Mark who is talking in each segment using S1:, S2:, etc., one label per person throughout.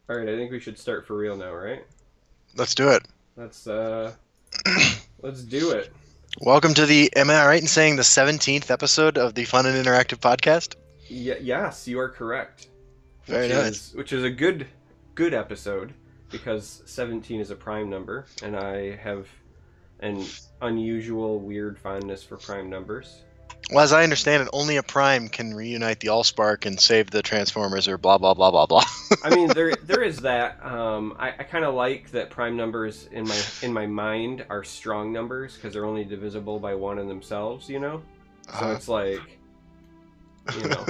S1: All right, I think we should start for real now, right?
S2: Let's do it.
S1: Let's let's do it.
S2: Welcome to the, am I right in saying the 17th episode of the Fun and Interactive Podcast?
S1: Yes, you are correct.
S2: Very nice.
S1: Which is a good episode because 17 is a prime number, and I have an unusual, weird fondness for prime numbers.
S2: Well, as I understand it, only a prime can reunite the Allspark and save the Transformers or blah, blah, blah, blah, blah.
S1: I mean, there is that. I kind of like that prime numbers in my mind are strong numbers because they're only divisible by one in themselves, you know? So it's like, you know,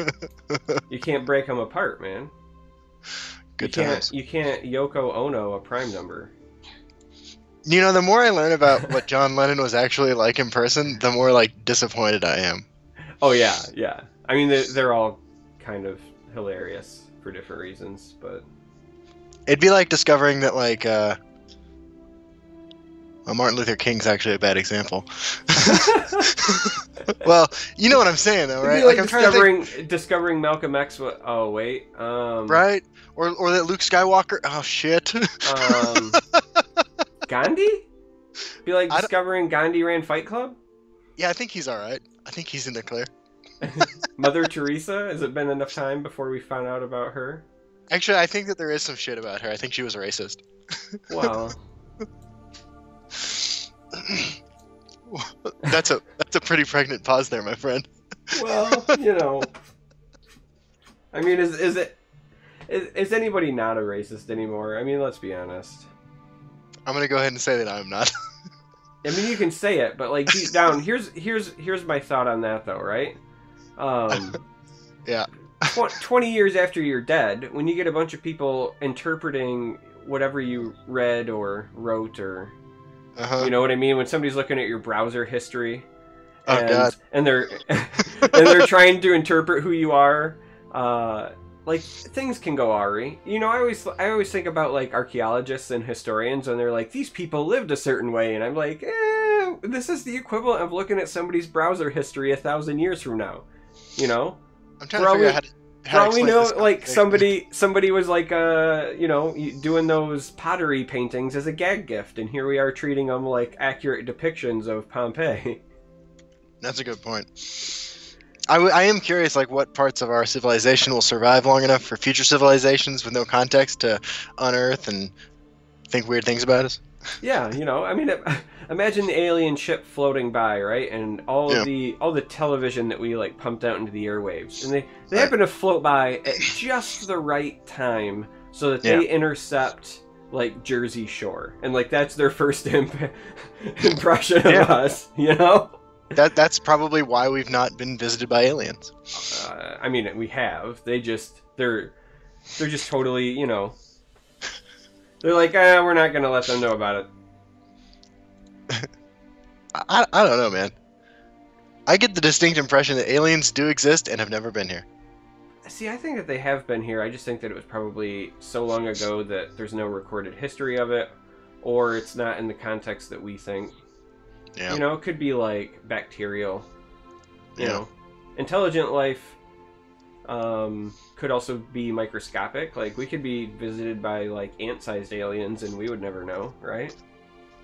S1: you can't break them apart, man.
S2: Good times.
S1: You can't Yoko Ono a prime number.
S2: You know, the more I learn about what John Lennon was actually like in person, the more, like, disappointed I am.
S1: Oh, yeah, yeah. I mean, they're all kind of hilarious for different reasons, but...
S2: It'd be like discovering that, like, well, Martin Luther King's actually a bad example. Well, you know what I'm saying, though, right?
S1: Like
S2: I'm trying to think...
S1: discovering Malcolm X. Oh, wait.
S2: Right? Or that Luke Skywalker... Oh, shit.
S1: Gandhi? Be like discovering Gandhi ran Fight Club?
S2: Yeah, I think he's alright. I think he's in the clear.
S1: Mother Teresa? Has it been enough time before we found out about her?
S2: Actually, I think that there is some shit about her. I think she was a racist.
S1: Well...
S2: That's a pretty pregnant pause there, my friend.
S1: Well, you know... I mean, is anybody not a racist anymore? I mean, let's be honest.
S2: I'm gonna go ahead and say that I'm not.
S1: I mean, you can say it, but like deep down, here's my thought on that though, right?
S2: Yeah.
S1: 20 years after you're dead, when you get a bunch of people interpreting whatever you read or wrote or, you know what I mean? When somebody's looking at your browser history, and they're trying to interpret who you are, like things can go awry. You know, I always think about like archaeologists and historians, and they're like, these people lived a certain way, and I'm like, this is the equivalent of looking at somebody's browser history 1,000 years from now. You know,
S2: I'm trying to figure out how to
S1: explain this. Like somebody was like, you know, doing those pottery paintings as a gag gift, and here we are treating them like accurate depictions of Pompeii.
S2: That's a good point. I am curious, like, what parts of our civilization will survive long enough for future civilizations with no context to unearth and think weird things about us.
S1: Yeah, you know, I mean, imagine the alien ship floating by, right? And all the television that we like pumped out into the airwaves, and they happen to float by at just the right time so that they intercept like Jersey Shore, and like that's their first impression of us, you know.
S2: That's probably why we've not been visited by aliens.
S1: I mean, we have. They're just totally, you know. They're like, we're not gonna let them know about it.
S2: I don't know, man. I get the distinct impression that aliens do exist and have never been here.
S1: See, I think that they have been here. I just think that it was probably so long ago that there's no recorded history of it, or it's not in the context that we think.
S2: Yeah.
S1: You know, it could be like bacterial. You know, intelligent life could also be microscopic. Like we could be visited by like ant-sized aliens, and we would never know, right?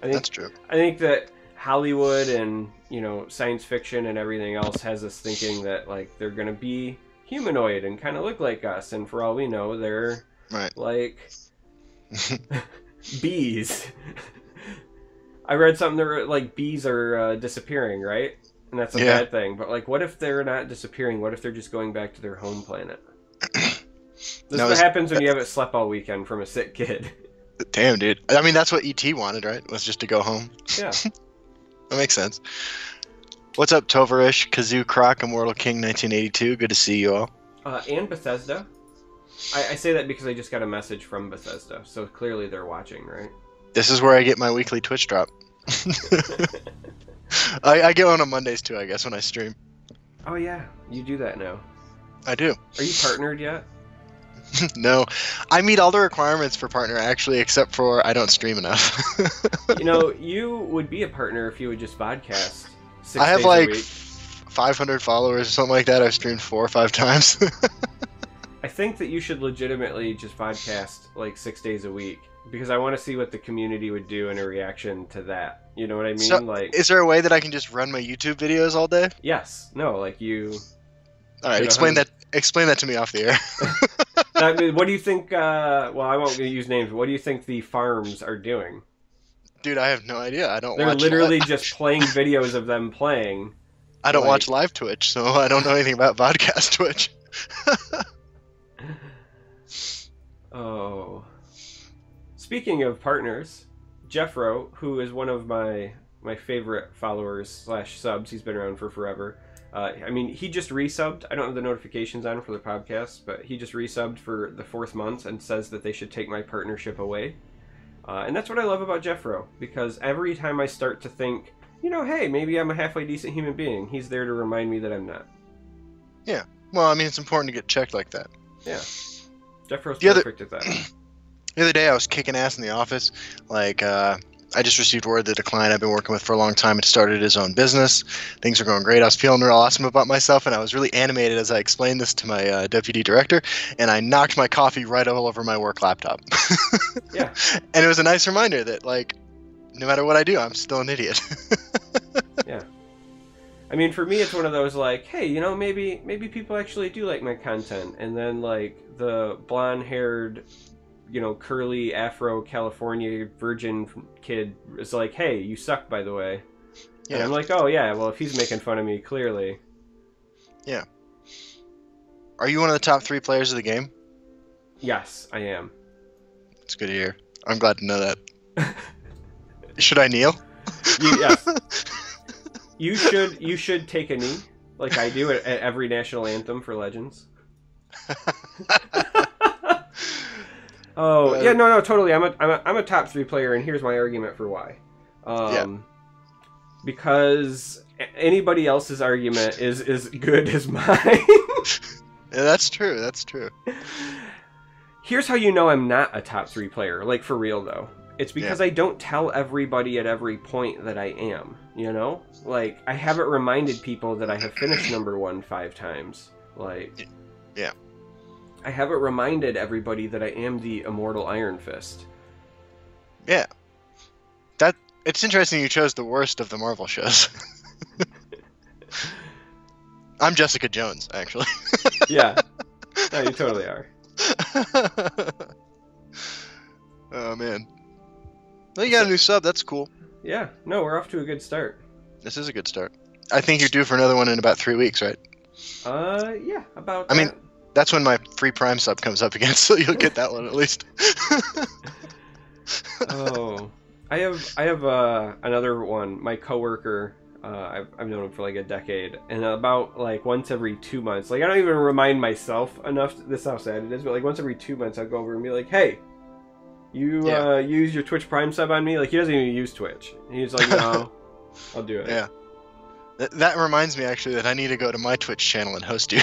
S2: That's true.
S1: I think that Hollywood and you know science fiction and everything else has us thinking that like they're gonna be humanoid and kind of look like us, and for all we know, they're like bees. I read something that like bees are disappearing, right? And that's a bad thing. But like, what if they're not disappearing? What if they're just going back to their home planet? This is what happens when you haven't slept all weekend from a sick kid.
S2: Damn, dude. I mean, that's what E.T. wanted, right? Was just to go home.
S1: Yeah.
S2: That makes sense. What's up, Tovarish, Kazoo Croc, Immortal King 1982? Good to see you all.
S1: And Bethesda. I say that because I just got a message from Bethesda, so clearly they're watching, right?
S2: This is where I get my weekly Twitch drop. I get one on Mondays too, I guess, when I stream.
S1: Oh yeah, you do that now.
S2: I do.
S1: Are you partnered yet?
S2: No. I meet all the requirements for partner, actually, except for I don't stream enough.
S1: You know, you would be a partner if you would just podcast 6
S2: I have
S1: days
S2: like
S1: a week.
S2: 500 followers or something like that. I've streamed 4 or 5 times.
S1: I think that you should legitimately just podcast like 6 days a week because I want to see what the community would do in a reaction to that. You know what I mean?
S2: So,
S1: like,
S2: is there a way that I can just run my YouTube videos all day?
S1: Yes. No. Like you.
S2: All right. Explain that. Explain that to me off the air.
S1: I mean, what do you think? Well, I won't use names. But what do you think the farms are doing?
S2: Dude, I have no idea. I don't.
S1: They're
S2: watch
S1: literally just playing videos of them playing.
S2: I don't watch live Twitch, so I don't know anything about podcast Twitch.
S1: Oh. Speaking of partners, Jeffro, who is one of my favorite followers / subs, he's been around for forever. I mean, he just resubbed. I don't have the notifications on for the podcast, but he just resubbed for the 4th month and says that they should take my partnership away. And that's what I love about Jeffro, because every time I start to think, you know, hey, maybe I'm a halfway decent human being, he's there to remind me that I'm not.
S2: Yeah. Well, I mean, it's important to get checked like that.
S1: Yeah. Jeffro's perfect at that.
S2: The other day I was kicking ass in the office. Like, I just received word that a client I've been working with for a long time had started his own business. Things are going great. I was feeling real awesome about myself, and I was really animated as I explained this to my deputy director, and I knocked my coffee right all over my work laptop.
S1: Yeah.
S2: And it was a nice reminder that, like, no matter what I do, I'm still an idiot.
S1: Yeah. I mean, for me, it's one of those, like, hey, you know, maybe people actually do like my content, and then, like, the blonde-haired, you know, curly Afro California virgin kid is like, hey, you suck, by the way. Yeah. And I'm like, oh yeah, well, if he's making fun of me, clearly.
S2: Yeah. Are you one of the top 3 players of the game?
S1: Yes, I am.
S2: It's good to hear. I'm glad to know that. Should I kneel?
S1: Yes. You should take a knee, like I do at every national anthem for Legends. Oh yeah, no, totally. I'm a top 3 player, and here's my argument for why. Because anybody else's argument is as good as mine.
S2: Yeah, that's true. That's true.
S1: Here's how you know I'm not a top 3 player, like for real though. It's because I don't tell everybody at every point that I am, you know? Like, I haven't reminded people that I have finished number 1 5 times. Like,
S2: yeah.
S1: I haven't reminded everybody that I am the immortal Iron Fist.
S2: Yeah. It's interesting you chose the worst of the Marvel shows. I'm Jessica Jones, actually.
S1: Yeah. No, you totally are.
S2: Oh, man. Well, you got a new sub. That's cool.
S1: Yeah. No, we're off to a good start.
S2: This is a good start. I think you're due for another one in about 3 weeks, right?
S1: Yeah, about
S2: I mean, that's when my free Prime sub comes up again, so you'll get that one at least.
S1: Oh. I have another one. My coworker, I've known him for like a decade, and about like once every 2 months, like I don't even remind myself enough. This is how sad it is, but like once every 2 months, I'll go over and be like, "Hey, you use your Twitch Prime sub on me?" Like he doesn't even use Twitch. He's like, "No, I'll do it."
S2: Yeah. That reminds me actually that I need to go to my Twitch channel and host you.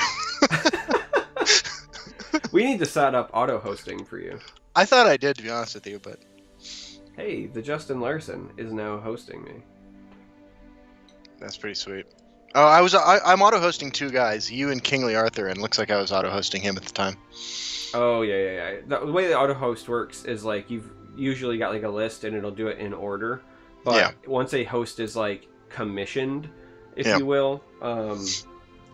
S1: We need to set up auto hosting for you.
S2: I thought I did, to be honest with you, but.
S1: Hey, the Justin Larson is now hosting me.
S2: That's pretty sweet. Oh, I'm auto-hosting 2 guys, you and Kingly Arthur, and it looks like I was auto-hosting him at the time.
S1: Oh, yeah. The way the auto-host works is, like, you've usually got, like, a list, and it'll do it in order. But once a host is, like, commissioned, if you will,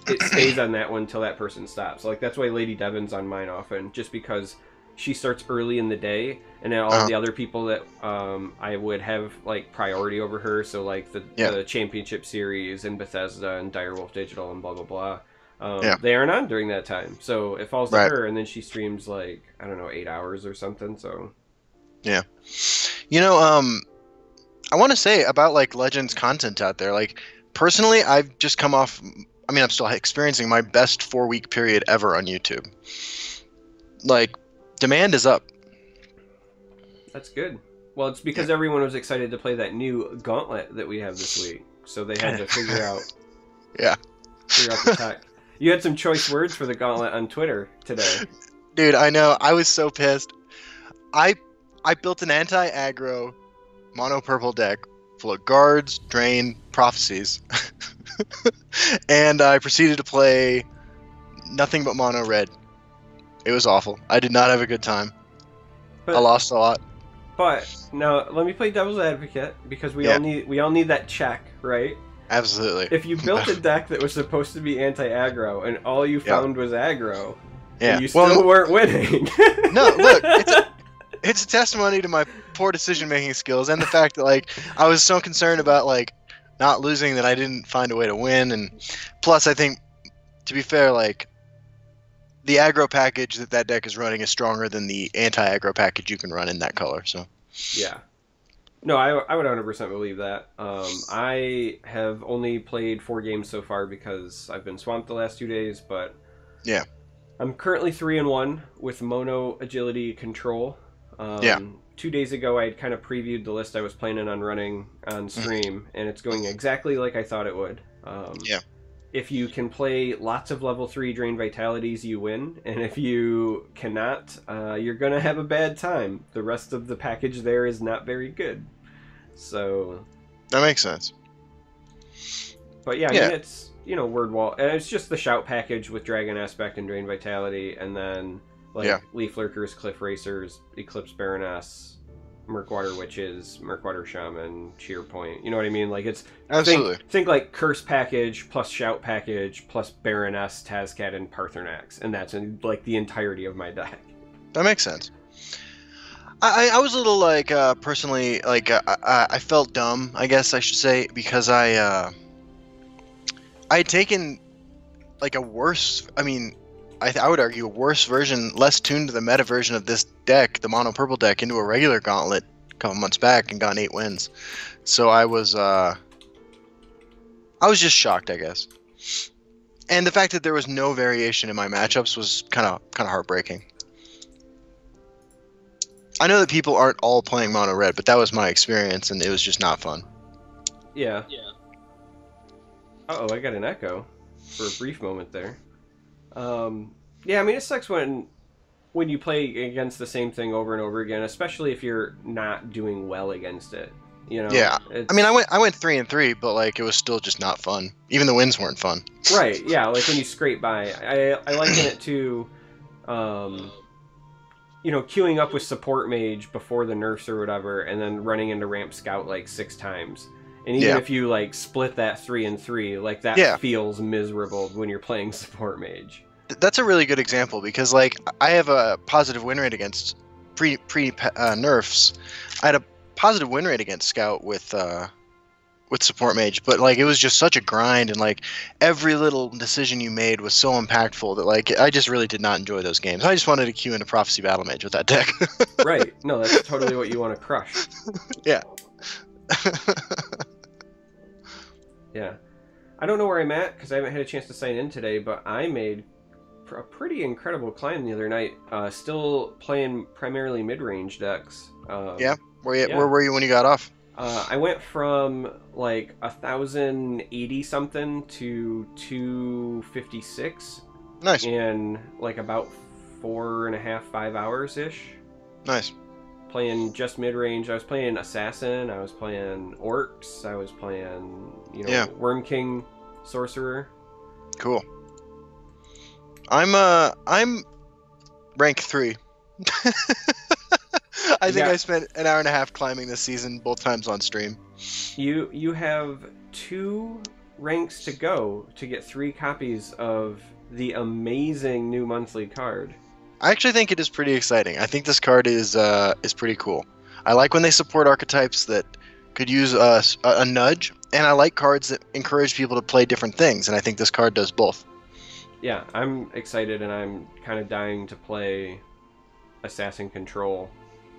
S1: it stays on that one until that person stops. Like, that's why Lady Devon's on mine often, just because she starts early in the day, and then all the other people that I would have like priority over her, so like the Championship Series and Bethesda and Direwolf Digital and blah blah blah, they aren't on during that time, so it falls to her, and then she streams like, I don't know, 8 hours or something. So
S2: yeah, you know, I want to say about like Legends content out there. Like personally, I've just come off. I mean, I'm still experiencing my best 4-week period ever on YouTube. Like. Demand is up.
S1: That's good. Well, it's because everyone was excited to play that new gauntlet that we have this week, so they had to figure out. Figure out the tech. You had some choice words for the gauntlet on Twitter today.
S2: Dude, I know. I was so pissed. I built an anti-aggro mono purple deck full of guards, drain, prophecies, and I proceeded to play nothing but mono red. It was awful. I did not have a good time.
S1: But,
S2: I lost a lot.
S1: But now let me play devil's advocate because we
S2: Yeah.
S1: all need that check, right?
S2: Absolutely.
S1: If you built a deck that was supposed to be anti-aggro and all you found was aggro, and you still weren't winning.
S2: No, look, it's a testimony to my poor decision-making skills and the fact that like I was so concerned about like not losing that I didn't find a way to win. And plus, I think, to be fair, like the aggro package that deck is running is stronger than the anti-aggro package you can run in that color. So
S1: yeah. No, I would 100% believe that. I have only played 4 games so far because I've been swamped the last 2 days, but
S2: yeah,
S1: I'm currently 3-1 with mono agility control. 2 days ago, I had kind of previewed the list I was planning on running on stream, and it's going exactly like I thought it would. If you can play lots of level 3 Drain Vitalities, you win. And if you cannot, you're going to have a bad time. The rest of the package there is not very good. So...
S2: that makes sense.
S1: But yeah, I mean, it's, Word Wall. And it's just the Shout package with Dragon Aspect and Drain Vitality. And then, Leaf Lurkers, Cliff Racers, Eclipse Baroness, Murkwater Witches, Murkwater Shaman, Cheer Point. You know what I mean? Like, it's...
S2: Absolutely.
S1: Think like Curse package, plus Shout package, plus Baroness, Tazcat, and Parthenax. And that's like the entirety of my deck.
S2: That makes sense. I was a little, like, personally, like, I felt dumb, I guess I should say, because I had taken, like, a worse... I mean... I would argue a worse version, less tuned to the meta version of this deck, the mono purple deck, into a regular gauntlet a couple months back and gotten 8 wins. So I was just shocked, I guess. And the fact that there was no variation in my matchups was kind of heartbreaking. I know that people aren't all playing mono red, but that was my experience, and it was just not fun.
S1: Yeah. Uh-oh, I got an echo for a brief moment there. Yeah, I mean, it sucks when you play against the same thing over and over again, especially if you're not doing well against it.
S2: Yeah, I mean, I went 3-3, but like it was still just not fun. Even the wins weren't fun.
S1: Right? Yeah, like when you scrape by. I liken it to, queuing up with support mage before the nerfs or whatever, and then running into ramp scout like 6 times. And even if you like split that 3-3, like that feels miserable when you're playing support mage.
S2: That's a really good example because like I have a positive win rate against pre nerfs. I had a positive win rate against Scout with support mage, but like it was just such a grind, and like every little decision you made was so impactful that like I just really did not enjoy those games. I just wanted to queue into Prophecy Battle Mage with that deck.
S1: Right. No, that's totally what you want to crush.
S2: Yeah.
S1: Yeah. I don't know where I'm at because I haven't had a chance to sign in today, but I made a pretty incredible climb the other night. Still playing primarily mid-range decks.
S2: Where were you when you got off?
S1: I went from like 1,080 something to 256.
S2: Nice.
S1: In like about 4.5, 5 hours ish.
S2: Nice.
S1: Playing just mid-range. I was playing Assassin. I was playing Orcs. I was playing, Worm King Sorcerer.
S2: Cool. I'm rank 3. I think I spent an hour and a half climbing this season, both times on stream.
S1: You have 2 ranks to go to get 3 copies of the amazing new monthly card.
S2: I actually think it is pretty exciting. I think this card is pretty cool. I like when they support archetypes that could use a nudge, and I like cards that encourage people to play different things, and I think this card does both.
S1: Yeah, I'm excited, and I'm kind of dying to play Assassin Control.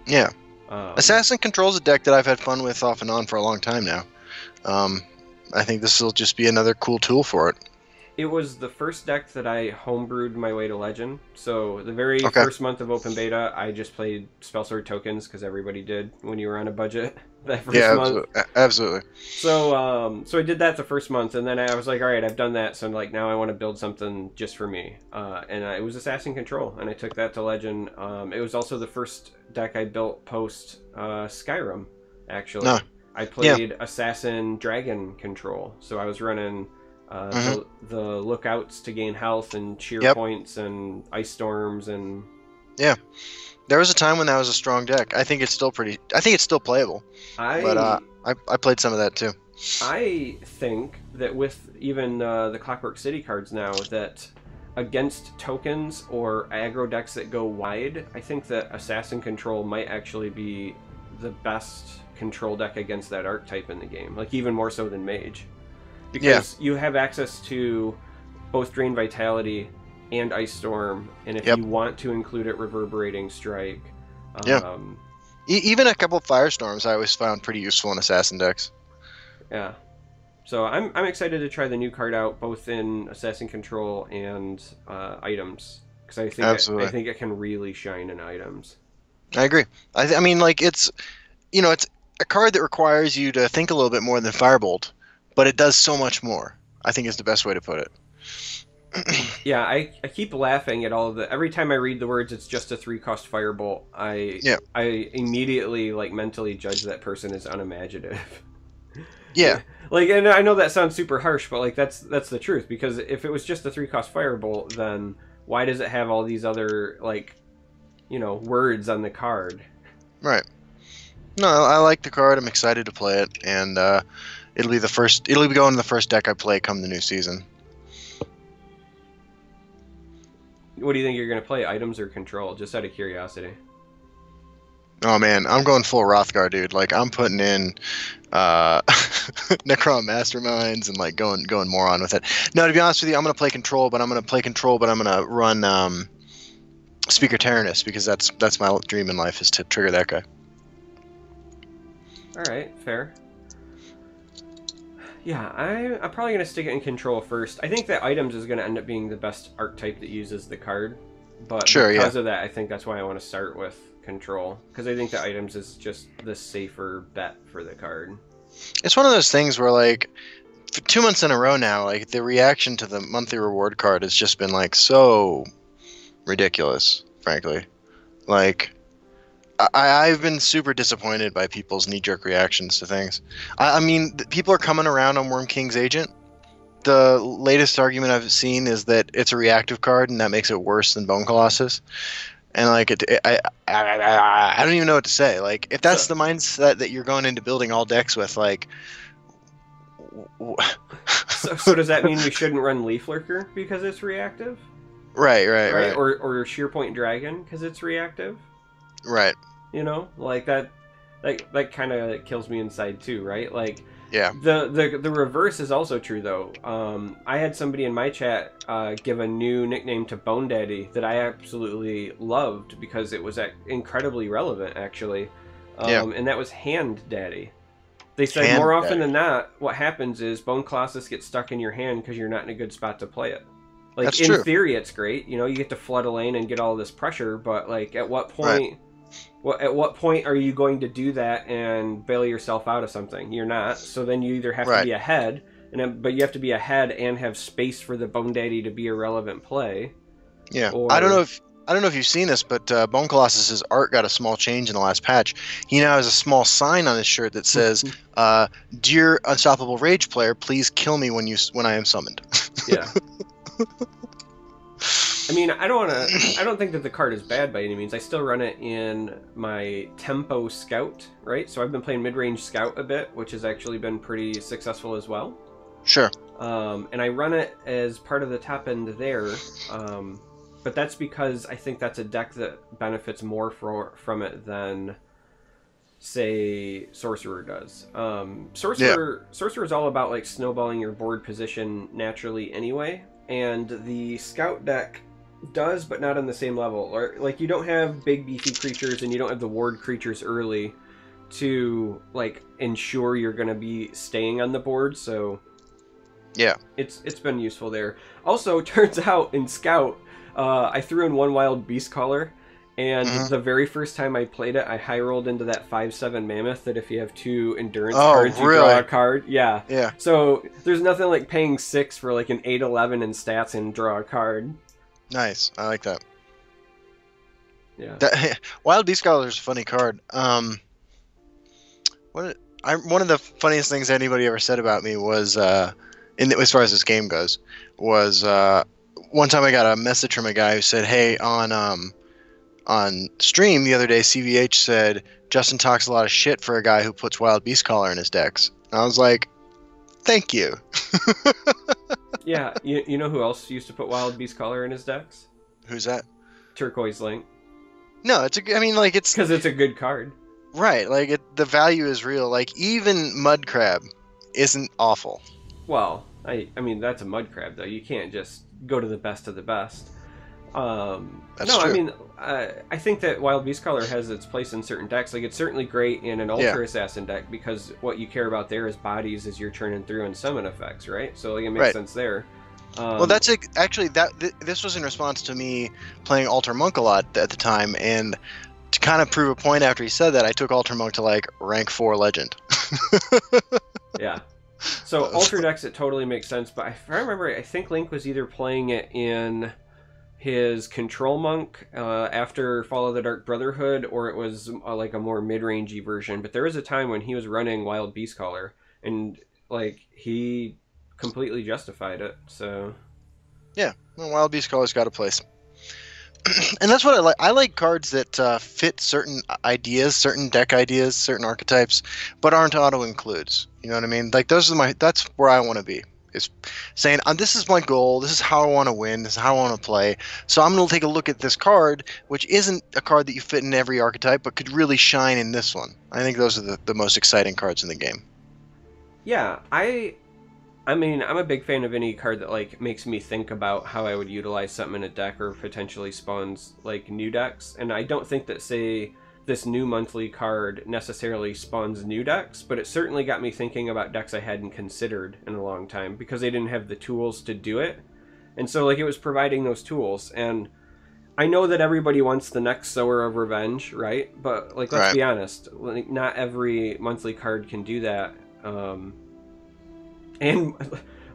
S2: Yeah. Assassin Control's a deck that I've had fun with off and on for a long time now. I think this will just be another cool tool for it.
S1: It was the first deck that I homebrewed my way to Legend. So the very first month of open beta, I just played Spellsword tokens because everybody did when you were on a budget that first month.
S2: Absolutely.
S1: So I did that the first month, and then I was like, all right, I've done that, so like now I want to build something just for me. And it was Assassin Control, and I took that to Legend. It was also the first deck I built post Skyrim, actually. I played Assassin Dragon Control, so I was running The lookouts to gain health and cheer
S2: Yep.
S1: points and ice storms and
S2: Yeah. There was a time when that was a strong deck. I think it's still playable. But I played some of that too.
S1: I think that with even the Clockwork City cards now, that against tokens or aggro decks that go wide, I think that Assassin Control might actually be the best control deck against that archetype in the game. Like, even more so than Mage. Because you have access to both Drain Vitality and Ice Storm, and if you want to include it, Reverberating Strike.
S2: Even a couple Firestorms I always found pretty useful in Assassin decks.
S1: Yeah. So I'm excited to try the new card out, both in Assassin Control and items, because I think it can really shine in items.
S2: I agree. I mean, like, it's a card that requires you to think a little bit more than Firebolt, but it does so much more. I think is the best way to put it.
S1: Yeah, I keep laughing at all every time I read the words "it's just a 3-cost Firebolt," I immediately like mentally judge that person as unimaginative.
S2: Yeah.
S1: Like, and I know that sounds super harsh, but like that's the truth, because if it was just a 3-cost Firebolt, then why does it have all these other, like, words on the card?
S2: Right. No, I like the card. I'm excited to play it, and it'll be going in the first deck I play come the new season.
S1: What do you think you're going to play, items or control? Just out of curiosity.
S2: Oh man, I'm going full Rothgar, dude. Like, I'm putting in Necron Masterminds and like going more on with it. No, to be honest with you, I'm gonna play control, but I'm gonna run Speaker Tyrannus, because that's my dream in life, is to trigger that guy.
S1: All right, fair. Yeah, I'm probably going to stick it in control first. I think that items is going to end up being the best archetype that uses the card. But because of that, I think that's why I want to start with control. Because I think that items is just the safer bet for the card.
S2: It's one of those things where, like, for 2 months in a row now, like, the reaction to the monthly reward card has just been, like, so ridiculous, frankly. Like, I've been super disappointed by people's knee-jerk reactions to things. I mean, people are coming around on Worm King's Agent. The latest argument I've seen is that it's a reactive card, and that makes it worse than Bone Colossus. And like, I don't even know what to say. Like, if that's the mindset that you're going into building all decks with, like,
S1: so does that mean we shouldn't run Leaf Lurker because it's reactive?
S2: Right.
S1: Or Shearpoint Dragon because it's reactive?
S2: Right.
S1: Like that kind of kills me inside too, right? Like,
S2: yeah.
S1: The reverse is also true though. I had somebody in my chat give a new nickname to Bone Daddy that I absolutely loved, because it was incredibly relevant, actually. And that was Hand Daddy. They said more often than not, what happens is Bone Colossus gets stuck in your hand because you're not in a good spot to play it. Like,
S2: that's
S1: in
S2: true.
S1: theory, it's great. You get to flood a lane and get all this pressure, but like, at what point? Right. At what point are you going to do that and bail yourself out of something? You're not. So then you either have to be ahead, but you have to be ahead and have space for the Bone Daddy to be a relevant play.
S2: Yeah. I don't know if you've seen this, but Bone Colossus's art got a small change in the last patch. He now has a small sign on his shirt that says, "Dear Unstoppable Rage player, please kill me when I am summoned."
S1: Yeah. I mean, I don't think that the card is bad by any means. I still run it in my Tempo Scout, right? So I've been playing mid-range Scout a bit, which has actually been pretty successful as well.
S2: Sure.
S1: And I run it as part of the top end there, but that's because I think that's a deck that benefits more from it than, say, Sorcerer does. Sorcerer is all about like snowballing your board position naturally anyway, and the Scout deck does, but not on the same level. Or like, you don't have big beefy creatures and you don't have the ward creatures early to like ensure you're going to be staying on the board. So
S2: yeah,
S1: it's been useful there. Also, turns out in Scout, I threw in one wild beast caller, and the very first time I played it, I high rolled into that 5/7 mammoth that if you have 2 endurance cards, you draw a card. Yeah.
S2: Yeah.
S1: So there's nothing like paying 6 for like an 8/11 in stats and draw a card.
S2: Nice. I like that.
S1: Yeah.
S2: Wild Beast Caller is a funny card. One of the funniest things anybody ever said about me was as far as this game goes, was one time I got a message from a guy who said, "Hey, on stream the other day, CVH said Justin talks a lot of shit for a guy who puts Wild Beast Caller in his decks." And I was like, "Thank you."
S1: Yeah, you know who else used to put Wild Beast Caller in his decks?
S2: Who's that?
S1: Turquoise Link.
S2: No, it's
S1: because it's a good card.
S2: Right, like the value is real. Like even Mud Crab isn't awful.
S1: Well, I mean that's a Mud Crab though. You can't just go to the best of the best.
S2: That's
S1: no,
S2: true.
S1: I mean, I think that Wild Beast Caller has its place in certain decks. Like, it's certainly great in an Ultra Assassin deck because what you care about there is bodies as you're turning through and summon effects, right? So like, it makes sense there.
S2: Well, that's actually this was in response to me playing Alter Monk a lot at the time, and to kind of prove a point after he said that, I took Alter Monk to like rank 4 Legend.
S1: Yeah. So Ultra decks, it totally makes sense. But if I remember, I think Link was either playing it in his Control Monk after Fall of the Dark Brotherhood, or it was like a more mid-rangey version. But there was a time when he was running Wild Beast Caller, and like he completely justified it. So
S2: yeah, well, Wild Beast Caller's got a place. And that's what I like. I like cards that fit certain ideas, certain deck ideas, certain archetypes, but aren't auto-includes. You know what I mean? Like that's where I want to be. Is saying, this is my goal, this is how I want to win, this is how I want to play, so I'm going to take a look at this card, which isn't a card that you fit in every archetype, but could really shine in this one. I think those are the most exciting cards in the game.
S1: Yeah, I mean, I'm a big fan of any card that like makes me think about how I would utilize something in a deck or potentially spawns like new decks, and I don't think that, say, this new monthly card necessarily spawns new decks, but it certainly got me thinking about decks I hadn't considered in a long time because they didn't have the tools to do it. And so like it was providing those tools, and I know that everybody wants the next Sower of Revenge, right? But like let's be honest, like, not every monthly card can do that. And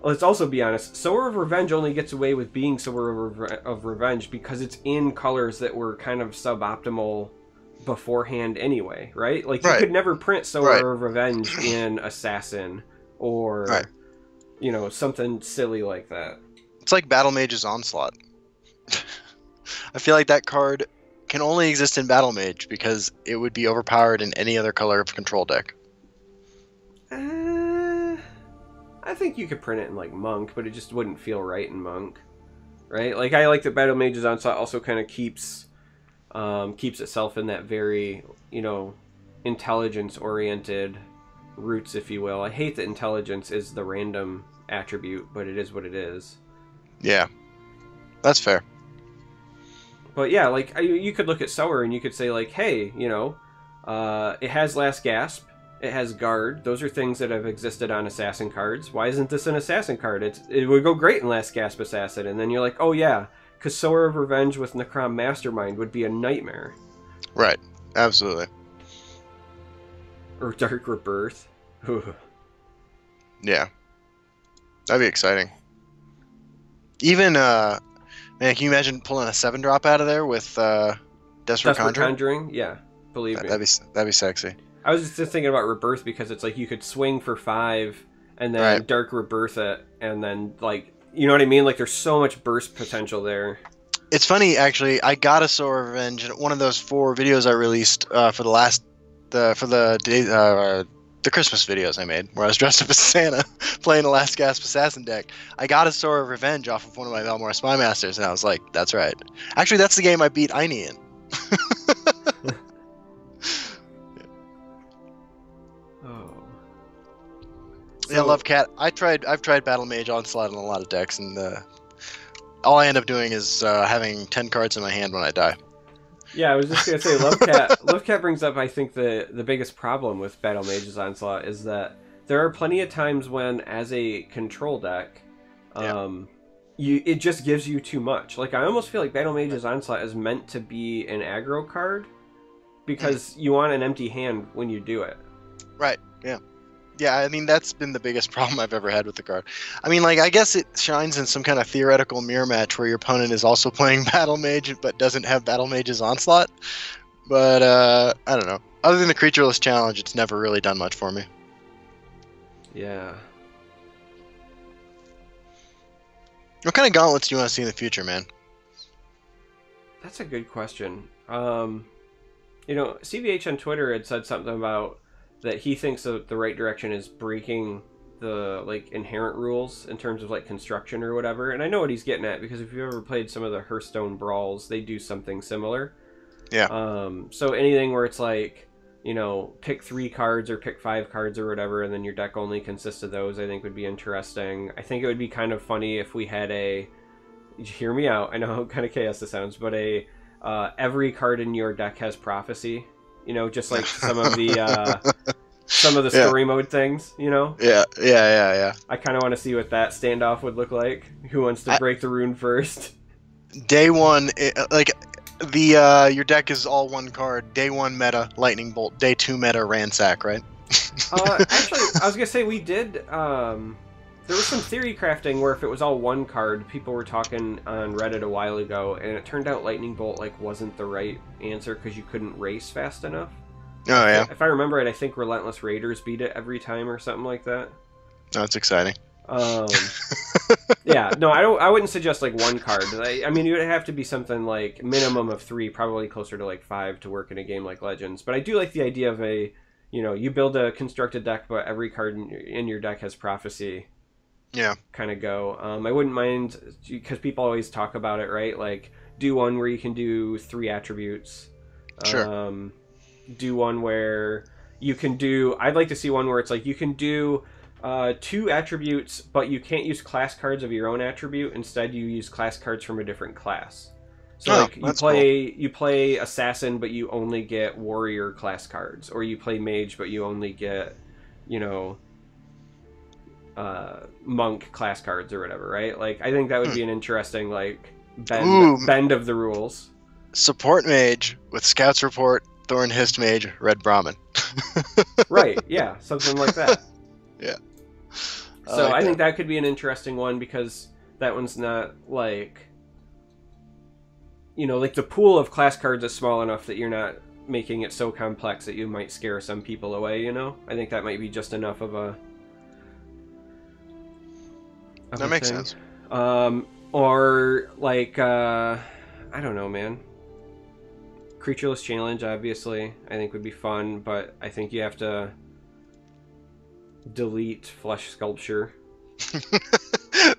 S1: let's also be honest, Sower of Revenge only gets away with being Sower of Revenge because it's in colors that were kind of suboptimal beforehand anyway, right? Like you could never print Sower of Revenge in Assassin or you know, something silly like that.
S2: It's like Battle Mage's Onslaught. I feel like that card can only exist in Battle Mage because it would be overpowered in any other color of control deck.
S1: I think you could print it in like Monk, but it just wouldn't feel right in Monk, right? Like I like that Battle Mage's Onslaught also kind of keeps itself in that very, you know, intelligence-oriented roots, if you will. I hate that intelligence is the random attribute, but it is what it is.
S2: Yeah, that's fair.
S1: But yeah, like you could look at Sower and you could say like, hey, you know, it has Last Gasp, it has Guard. Those are things that have existed on Assassin cards. Why isn't this an Assassin card? It would go great in Last Gasp Assassin. And then you're like, oh yeah, because Sower of Revenge with Necrom Mastermind would be a nightmare.
S2: Right. Absolutely.
S1: Or Dark Rebirth.
S2: Yeah. That'd be exciting. Even, man, can you imagine pulling a 7-drop out of there with Desperate Conjuring?
S1: Yeah, believe me.
S2: That'd be sexy.
S1: I was just thinking about Rebirth because it's like you could swing for 5 and then Dark Rebirth it, and then like, you know what I mean? Like there's so much burst potential there.
S2: It's funny, actually. I got a Sower of Revenge in one of those 4 videos I released for the Christmas videos I made, where I was dressed up as Santa playing a Last Gasp Assassin deck. I got a Sower of Revenge off of one of my Valmore Spymasters, and I was like, that's right. Actually, that's the game I beat Aini in. Yeah, Love Cat. I've tried Battle Mage Onslaught in a lot of decks, and all I end up doing is having 10 cards in my hand when I die.
S1: Yeah, I was just gonna say Love Cat. Love Cat brings up, I think, the biggest problem with Battle Mage's Onslaught is that there are plenty of times when, as a control deck, it just gives you too much. Like I almost feel like Battle Mage's Onslaught is meant to be an aggro card because you want an empty hand when you do it.
S2: Right. Yeah. Yeah, I mean, that's been the biggest problem I've ever had with the card. I mean, like, I guess it shines in some kind of theoretical mirror match where your opponent is also playing Battle Mage but doesn't have Battle Mage's Onslaught. But, I don't know. Other than the Creatureless Challenge, it's never really done much for me.
S1: Yeah.
S2: What kind of gauntlets do you want to see in the future, man?
S1: That's a good question. CVH on Twitter had said something about that he thinks that the right direction is breaking the like inherent rules in terms of like construction or whatever. And I know what he's getting at, because if you've ever played some of the Hearthstone brawls, they do something similar.
S2: Yeah.
S1: So anything where it's like, pick 3 cards or pick 5 cards or whatever, and then your deck only consists of those, I think would be interesting. I think it would be kind of funny if we had hear me out, I know how kind of chaos this sounds, but every card in your deck has prophecy, just like some of the story mode things,
S2: Yeah.
S1: I kind of want to see what that standoff would look like. Who wants to break the rune first?
S2: Day one, your deck is all 1 card. Day 1 meta, Lightning Bolt. Day 2 meta, Ransack, right?
S1: Actually, I was gonna say we did. There was some theory crafting where if it was all 1 card, people were talking on Reddit a while ago, and it turned out Lightning Bolt wasn't the right answer because you couldn't race fast enough.
S2: Oh yeah.
S1: If I remember right, I think Relentless Raiders beat it every time or something like that.
S2: That's exciting.
S1: Yeah, no, I wouldn't suggest 1 card. I mean, it would have to be something like minimum of 3, probably closer to 5 to work in a game like Legends. But I do like the idea of you build a constructed deck, but every card in your deck has prophecy.
S2: Yeah.
S1: Kind of go. I wouldn't mind, because people always talk about it, right? Like, do one where you can do 3 attributes.
S2: Sure.
S1: Do one where you can do... I'd like to see one where it's you can do 2 attributes, but you can't use class cards of your own attribute. Instead, you use class cards from a different class. So you play Assassin, but you only get Warrior class cards. Or you play Mage, but you only get, Monk class cards or whatever, right? I think that would be an interesting bend of the rules.
S2: Support Mage with Scouts Report, Thorn Hist Mage, Red Brahmin.
S1: Right, yeah, something like that.
S2: Yeah.
S1: So I think that could be an interesting one, because that one's not the pool of class cards is small enough that you're not making it so complex that you might scare some people away, I think that might be just enough of a...
S2: That makes sense.
S1: Or I don't know, man. Creatureless Challenge, obviously, I think would be fun, but I think you have to delete Flesh Sculpture.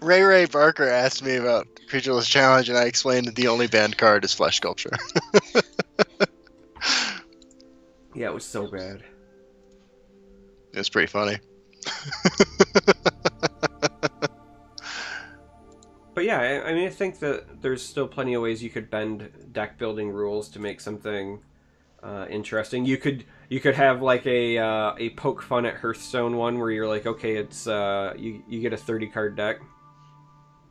S2: Ray Barker asked me about Creatureless Challenge, and I explained that the only banned card is Flesh Sculpture.
S1: Yeah, it was so bad.
S2: It was pretty funny.
S1: But yeah, I mean, I think that there's still plenty of ways you could bend deck building rules to make something interesting. You could have a poke fun at Hearthstone one where you're okay, it's you get a 30 card deck.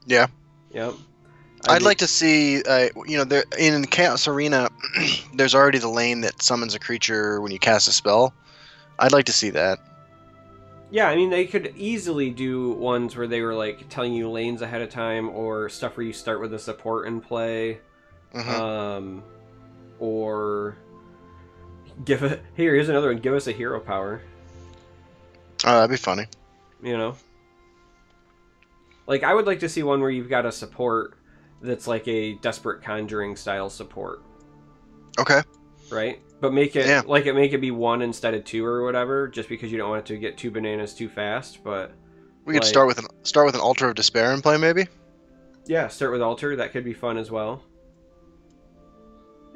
S2: Yeah.
S1: Yep.
S2: I'd like to see there in Chaos Arena. There's already the lane that summons a creature when you cast a spell. I'd like to see that.
S1: Yeah, I mean, they could easily do ones where they were telling you lanes ahead of time, or stuff where you start with a support and play, or here's another one. Give us a hero power.
S2: Oh, that'd be funny.
S1: I would like to see one where you've got a support that's a Desperate Conjuring style support.
S2: Okay.
S1: Right? But make it make it be 1 instead of 2 or whatever, just because you don't want it to get 2 bananas too fast. But
S2: we could start with an Altar of Despair and play, maybe.
S1: Yeah, start with Altar. That could be fun as well.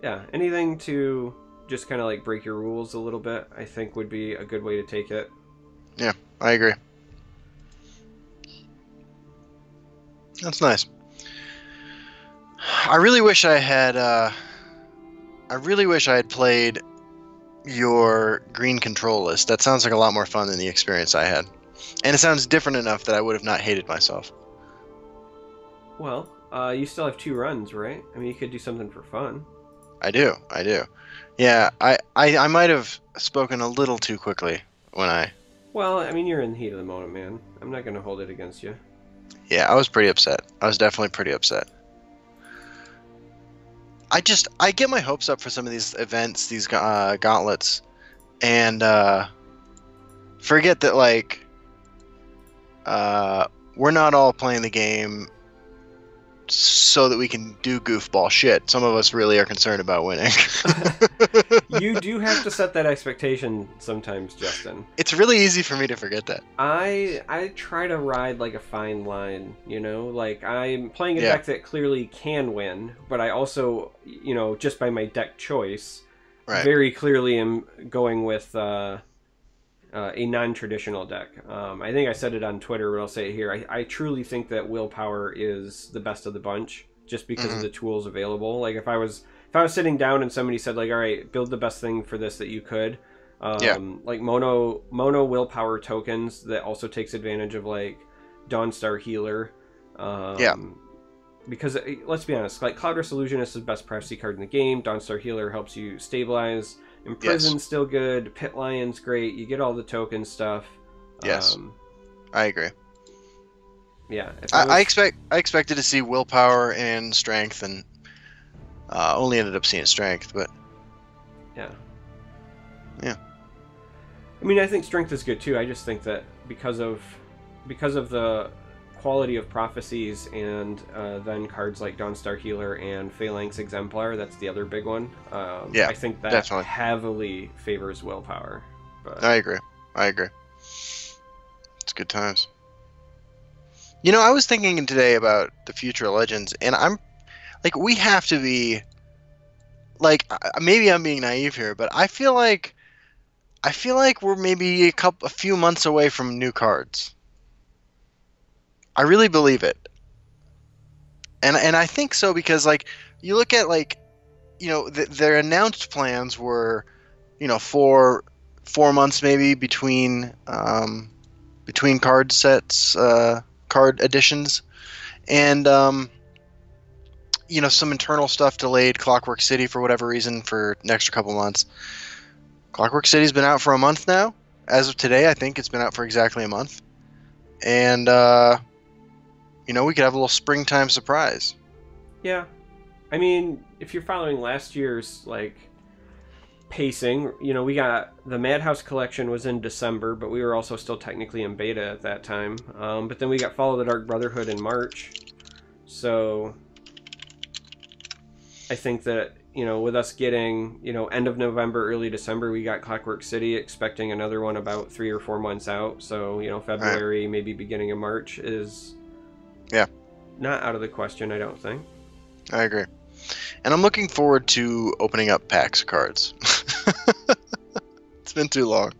S1: Yeah, anything to just kind of break your rules a little bit, I think would be a good way to take it.
S2: Yeah, I agree. That's nice. I really wish I had played your green control list. That sounds like a lot more fun than the experience I had. And it sounds different enough that I would have not hated myself.
S1: Well, you still have 2 runs, right? I mean, you could do something for fun.
S2: I do. Yeah, I might have spoken a little too quickly when I...
S1: Well, I mean, you're in the heat of the moment, man. I'm not going to hold it against you.
S2: Yeah, I was pretty upset. I was definitely pretty upset. I get my hopes up for some of these events, these gauntlets, and forget that we're not all playing the game so that we can do goofball shit. Some of us really are concerned about winning.
S1: You do have to set that expectation sometimes, Justin.
S2: It's really easy for me to forget that.
S1: I try to ride like a fine line, you know? Like, I'm playing a deck that clearly can win, but I also, you know, just by my deck choice, very clearly am going with a non-traditional deck. I think I said it on Twitter, but I'll say it here. I truly think that Willpower is the best of the bunch, just because of the tools available. Like, if I was sitting down and somebody said, like, all right, build the best thing for this that you could, like mono Willpower tokens that also takes advantage of, like, Dawnstar Healer. Because, let's be honest, like, Cloudress Illusionist is the best privacy card in the game. Dawnstar Healer helps you stabilize. Imprison's still good. Pit Lion's great. You get all the token stuff.
S2: Yes, I agree.
S1: Yeah,
S2: I expected to see Willpower and Strength, and only ended up seeing Strength, but
S1: yeah.
S2: I
S1: mean, I think Strength is good too. I just think that because of the quality of Prophecies and then cards like Dawnstar Healer and Phalanx Exemplar, that's the other big one. I think that definitely heavily favors Willpower. But
S2: I agree. It's good times. You know, I was thinking today about the future of Legends, and I'm like, we have to be like, maybe I'm being naive here, but I feel like we're maybe a few months away from new cards. I really believe it, and I think so because, like, you look at, like, you know, their announced plans were, you know, 4 months maybe between card sets, card additions, and you know, some internal stuff delayed Clockwork City for whatever reason for an extra couple months. Clockwork City's been out for a month now. As of today, I think it's been out for exactly a month, and you know, we could have a little springtime surprise.
S1: Yeah. I mean, if you're following last year's, like, pacing, you know, we got the Madhouse collection was in December, but we were also still technically in beta at that time. But then we got Follow the Dark Brotherhood in March. So I think that, you know, with us getting, you know, end of November, early December, we got Clockwork City, expecting another one about 3 or 4 months out. So, you know, February, maybe beginning of March is not out of the question, I don't think.
S2: I agree. And I'm looking forward to opening up packs of cards. It's been too long.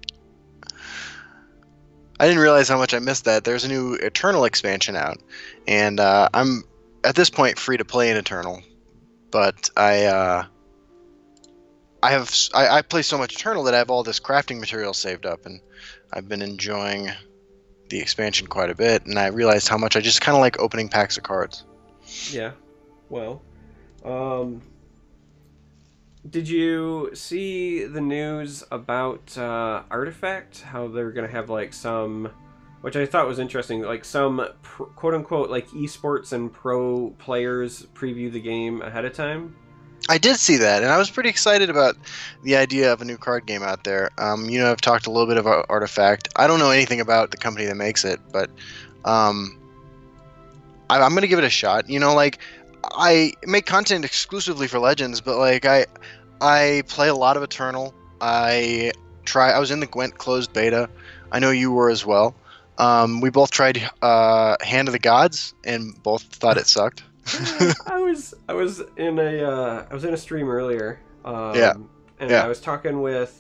S2: I didn't realize how much I missed that. There's a new Eternal expansion out, and I'm at this point free to play in Eternal. But I play so much Eternal that I have all this crafting material saved up, and I've been enjoying the expansion quite a bit, and I realized how much I just kind of like opening packs of cards.
S1: Yeah. Well, did you see the news about Artifact? How they're going to have, like, some, which I thought was interesting, like some quote-unquote, like, esports and pro players preview the game ahead of time?
S2: I did see that, and I was pretty excited about the idea of a new card game out there. You know, I've talked a little bit about Artifact. I don't know anything about the company that makes it, but I'm going to give it a shot. You know, like, I make content exclusively for Legends, but, like, I play a lot of Eternal. I was in the Gwent closed beta. I know you were as well. We both tried Hand of the Gods, and both thought it sucked.
S1: I was in a stream earlier. And I was talking with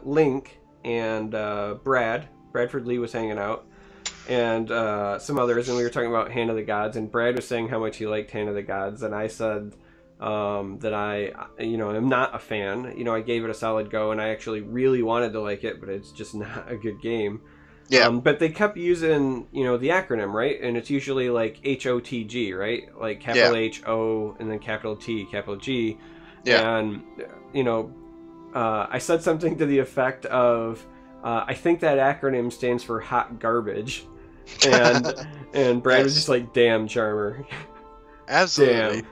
S1: Link and Bradford Lee was hanging out, and some others, and we were talking about Hand of the Gods, and Brad was saying how much he liked Hand of the Gods, and I said that I, you know, am not a fan. You know, I gave it a solid go, and I actually really wanted to like it, but it's just not a good game. Yeah. But they kept using, you know, the acronym, right? And it's usually like HOTG, right? Like capital H, O, and then capital T, capital G. Yeah. And, you know, I said something to the effect of, I think that acronym stands for hot garbage. And Brad was just like, damn, Charmer.
S2: Absolutely.
S1: Damn.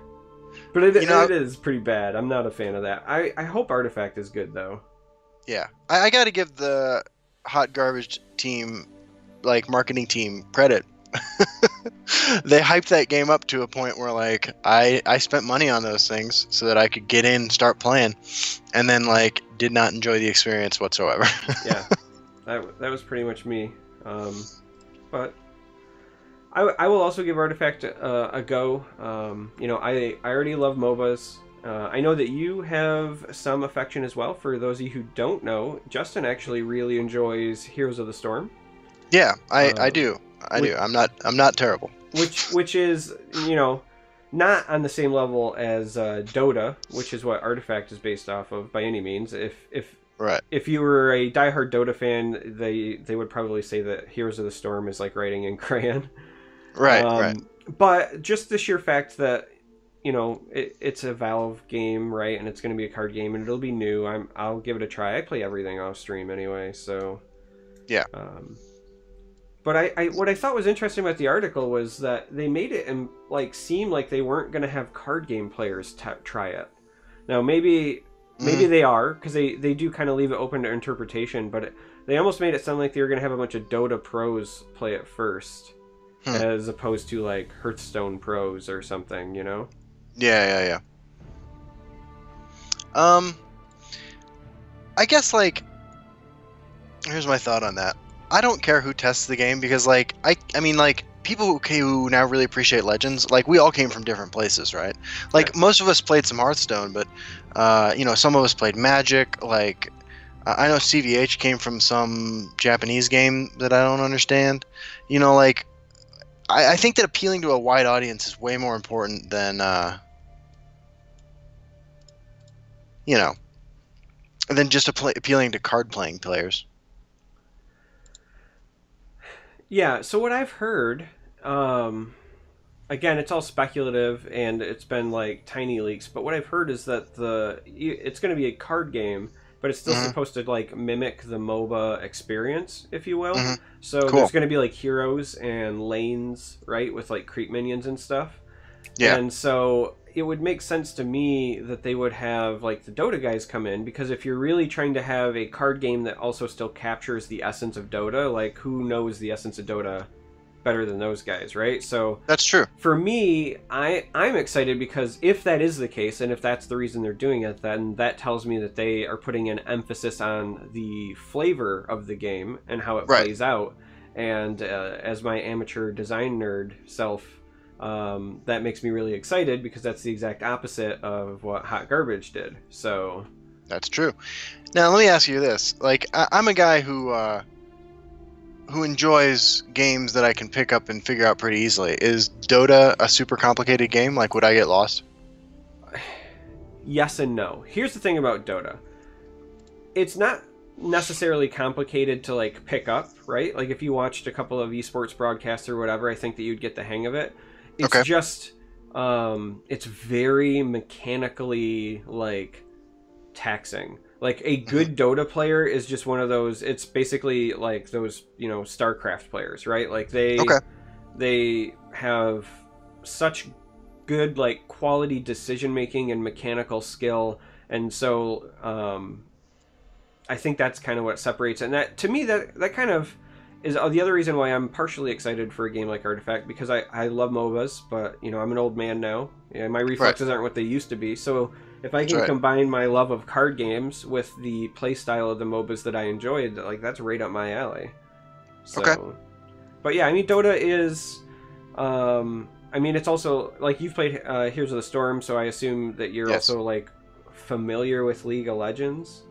S1: But it is pretty bad. I'm not a fan of that. I hope Artifact is good, though.
S2: Yeah. I got to give the hot garbage team, like, marketing team, credit. They hyped that game up to a point where like I spent money on those things so that I could get in, start playing, and then like did not enjoy the experience whatsoever.
S1: Yeah, that was pretty much me. But I will also give Artifact a go. You know, I already love MOBAs. I know that you have some affection as well. For those of you who don't know, Justin actually really enjoys Heroes of the Storm.
S2: Yeah, I do. I do. I'm not terrible.
S1: Which is, you know, not on the same level as Dota, which is what Artifact is based off of by any means. If you were a diehard Dota fan, they would probably say that Heroes of the Storm is like writing in crayon.
S2: Right.
S1: But just the sheer fact that, you know, it's a Valve game, right, and it's going to be a card game, and it'll be new. I'll give it a try. I play everything off stream anyway, so
S2: yeah.
S1: But what I thought was interesting about the article was that they made it and like seem like they weren't going to have card game players try it. Now maybe they are, because they do kind of leave it open to interpretation, but they almost made it sound like they were going to have a bunch of Dota pros play it first, as opposed to like Hearthstone pros or something, you know?
S2: Yeah. I guess like here's my thought on that. I don't care who tests the game because, like, I mean, like, people who now really appreciate Legends, like, we all came from different places, right? Like, most of us played some Hearthstone, but, you know, some of us played Magic. Like, I know CVH came from some Japanese game that I don't understand. You know, like, I think that appealing to a wide audience is way more important than, you know, than just appealing to card-playing players.
S1: Yeah, so what I've heard, again, it's all speculative and it's been like tiny leaks, but what I've heard is that it's going to be a card game, but it's still supposed to like mimic the MOBA experience, if you will. So there's going to be like heroes and lanes, right, with like creep minions and stuff. Yeah. And so it would make sense to me that they would have like the Dota guys come in, because if you're really trying to have a card game that also still captures the essence of Dota, like who knows the essence of Dota better than those guys, right? So
S2: that's true.
S1: For me, I'm excited because if that is the case, and if that's the reason they're doing it, then that tells me that they are putting an emphasis on the flavor of the game and how it plays out. And as my amateur design nerd self, that makes me really excited because that's the exact opposite of what Hot Garbage did. So
S2: that's true. Now let me ask you this: like, I'm a guy who enjoys games that I can pick up and figure out pretty easily. Is Dota a super complicated game? Like, would I get lost?
S1: Yes and no. Here's the thing about Dota: it's not necessarily complicated to like pick up, right? Like if you watched a couple of esports broadcasts or whatever, I think that you'd get the hang of it. It's just it's very mechanically like taxing. Like a good Dota player is just one of those, it's basically like those, you know, StarCraft players, right? Like they have such good like quality decision making and mechanical skill, and so I think that's kind of what separates it. And that, to me, that kind of is the other reason why I'm partially excited for a game like Artifact, because I love MOBAs, but, you know, I'm an old man now, and my reflexes aren't what they used to be. So if I can combine my love of card games with the play style of the MOBAs that I enjoyed, like, that's right up my alley. So, but yeah, I mean, Dota is, I mean, it's also, like, you've played Heroes of the Storm, so I assume that you're also, like, familiar with League of Legends?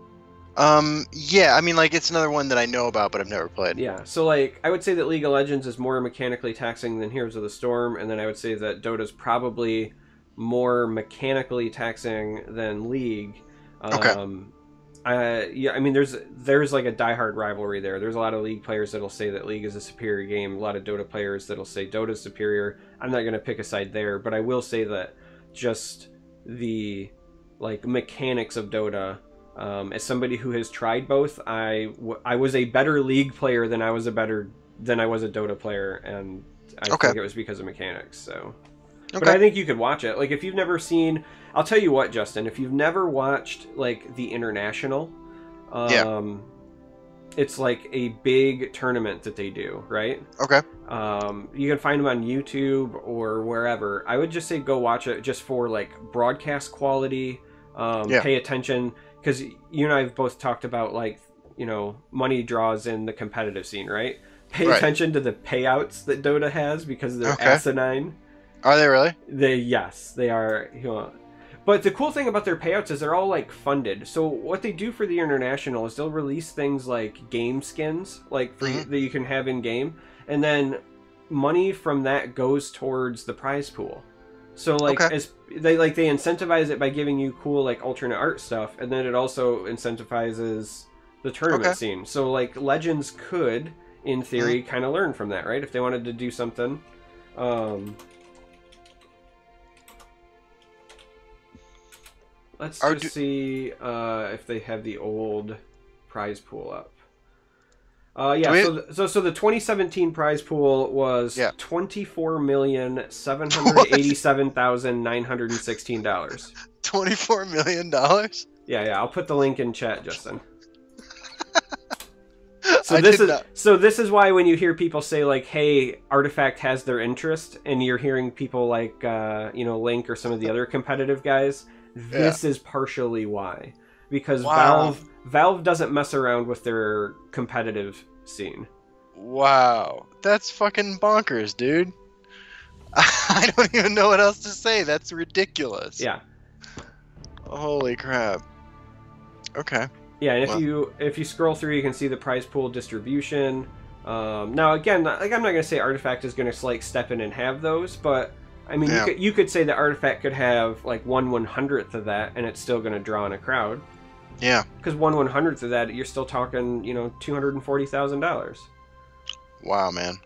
S2: Yeah, I mean, like, it's another one that I know about, but I've never played.
S1: Yeah, so, like, I would say that League of Legends is more mechanically taxing than Heroes of the Storm, and then I would say that Dota's probably more mechanically taxing than League. Yeah, I mean, there's like a diehard rivalry there. There's a lot of League players that'll say that League is a superior game, a lot of Dota players that'll say Dota's superior. I'm not going to pick a side there, but I will say that just the, like, mechanics of Dota, as somebody who has tried both, I was a better League player than I was a Dota player, and I think it was because of mechanics. So, but I think you could watch it. Like, if you've never seen, I'll tell you what, Justin, if you've never watched like the International, It's like a big tournament that they do, right?
S2: Okay.
S1: You can find them on YouTube or wherever. I would just say go watch it just for like broadcast quality. Pay attention, because you and I have both talked about like, you know, money draws in the competitive scene, right? Pay attention to the payouts that Dota has, because they're asinine.
S2: Are they really?
S1: Yes, they are. You know, but the cool thing about their payouts is they're all like funded. So what they do for the international is they'll release things like game skins, like for that you can have in game, and then money from that goes towards the prize pool. So like as they incentivize it by giving you cool like alternate art stuff, and then it also incentivizes the tournament scene. So like Legends could, in theory, kind of learn from that, right? If they wanted to do something. Let's just see if they have the old prize pool up. So the 2017 prize pool was $24,787,916.
S2: $24 million?
S1: Yeah. I'll put the link in chat, Justin. So this is why when you hear people say like, "Hey, Artifact has their interest," and you're hearing people like Link or some of the other competitive guys, this is partially why, because Valve doesn't mess around with their competitive scene.
S2: Wow, that's fucking bonkers, dude. I don't even know what else to say. That's ridiculous.
S1: Yeah.
S2: Holy crap. Okay.
S1: Yeah, and if you scroll through, you can see the prize pool distribution. Now, again, like I'm not gonna say Artifact is gonna like step in and have those, but I mean, you could say that Artifact could have like 1/100th of that, and it's still gonna draw in a crowd.
S2: Yeah.
S1: Because 1/100th of that, you're still talking, $240,000.
S2: Wow, man,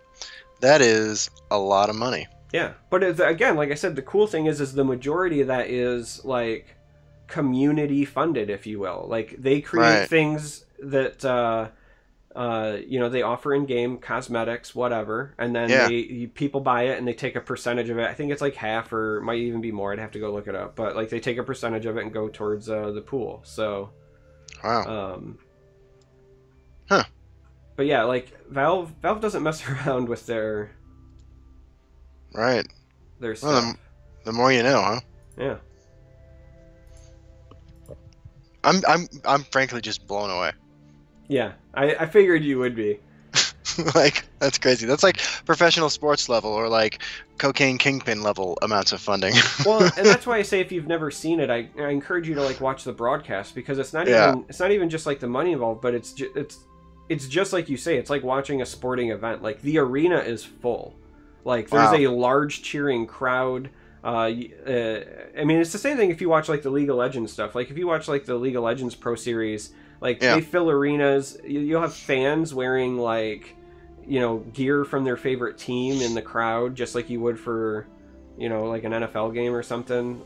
S2: that is a lot of money.
S1: Yeah, but again, like I said, the cool thing is the majority of that is like community funded, if you will. Like they create things that they offer in game cosmetics, whatever, and then people buy it and they take a percentage of it. I think it's like half, or it might even be more. I'd have to go look it up, but like they take a percentage of it and go towards the pool. So, But yeah, like Valve doesn't mess around with their stuff.
S2: Well, the more you know, huh?
S1: Yeah.
S2: I'm frankly just blown away.
S1: Yeah, I figured you would be.
S2: Like, that's crazy. That's like professional sports level, or like cocaine kingpin level amounts of funding.
S1: Well, and that's why I say if you've never seen it, I encourage you to like watch the broadcast, because it's not even just like the money involved, but it's just like you say, it's like watching a sporting event. Like the arena is full. Like there's a large cheering crowd. I mean, it's the same thing if you watch like the League of Legends stuff. Like if you watch like the League of Legends Pro Series, like they fill arenas. You'll have fans wearing like, gear from their favorite team in the crowd, just like you would for, like an NFL game or something.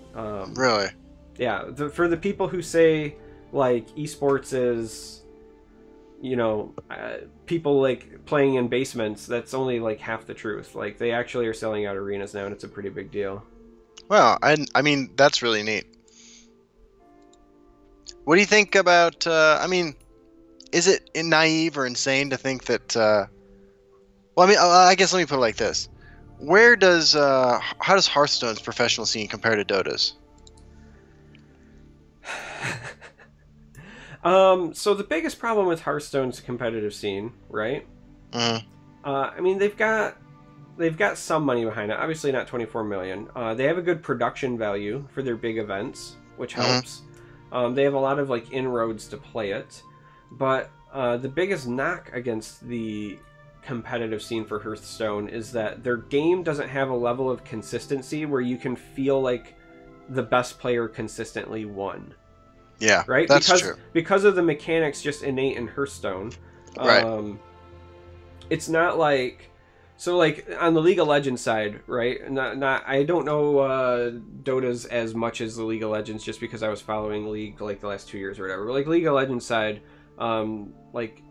S2: Really?
S1: Yeah. For the people who say like esports is, people like playing in basements, that's only like half the truth. Like they actually are selling out arenas now, and it's a pretty big deal.
S2: Well, I mean, that's really neat. What do you think about, I mean, is it naive or insane to think that, well, I mean, I guess let me put it like this. How does Hearthstone's professional scene compare to Dota's?
S1: So the biggest problem with Hearthstone's competitive scene, right? I mean, they've got some money behind it. Obviously not 24 million. They have a good production value for their big events, which helps. They have a lot of like inroads to play it. But the biggest knock against the competitive scene for Hearthstone is that their game doesn't have a level of consistency where you can feel like the best player consistently won.
S2: Yeah,
S1: right.
S2: That's true.
S1: Because of the mechanics just innate in Hearthstone. It's not like, so like on the League of Legends side, right? I don't know Dota's as much as the League of Legends, just because I was following League like the last 2 years or whatever. But like League of Legends side, like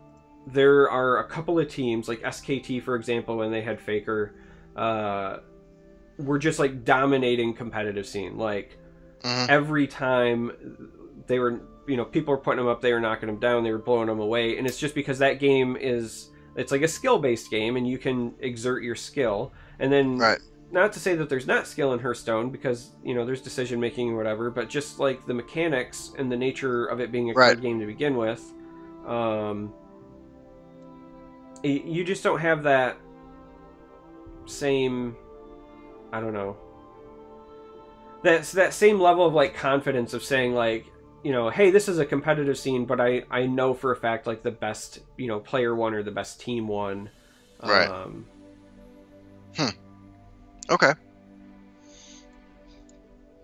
S1: there are a couple of teams like SKT, for example, when they had Faker, were just like dominating competitive scene. Like every time they were people were putting them up, they were knocking them down, they were blowing them away, and it's just because that game it's like a skill-based game, and you can exert your skill. And then, not to say that there's not skill in Hearthstone, because, there's decision-making and whatever, but just, like, the mechanics and the nature of it being a card game to begin with, you just don't have that same, I don't know, that same level of, like, confidence of saying, like, hey, this is a competitive scene, but I know for a fact, like, the best, player won or the best team won.
S2: Right. Okay.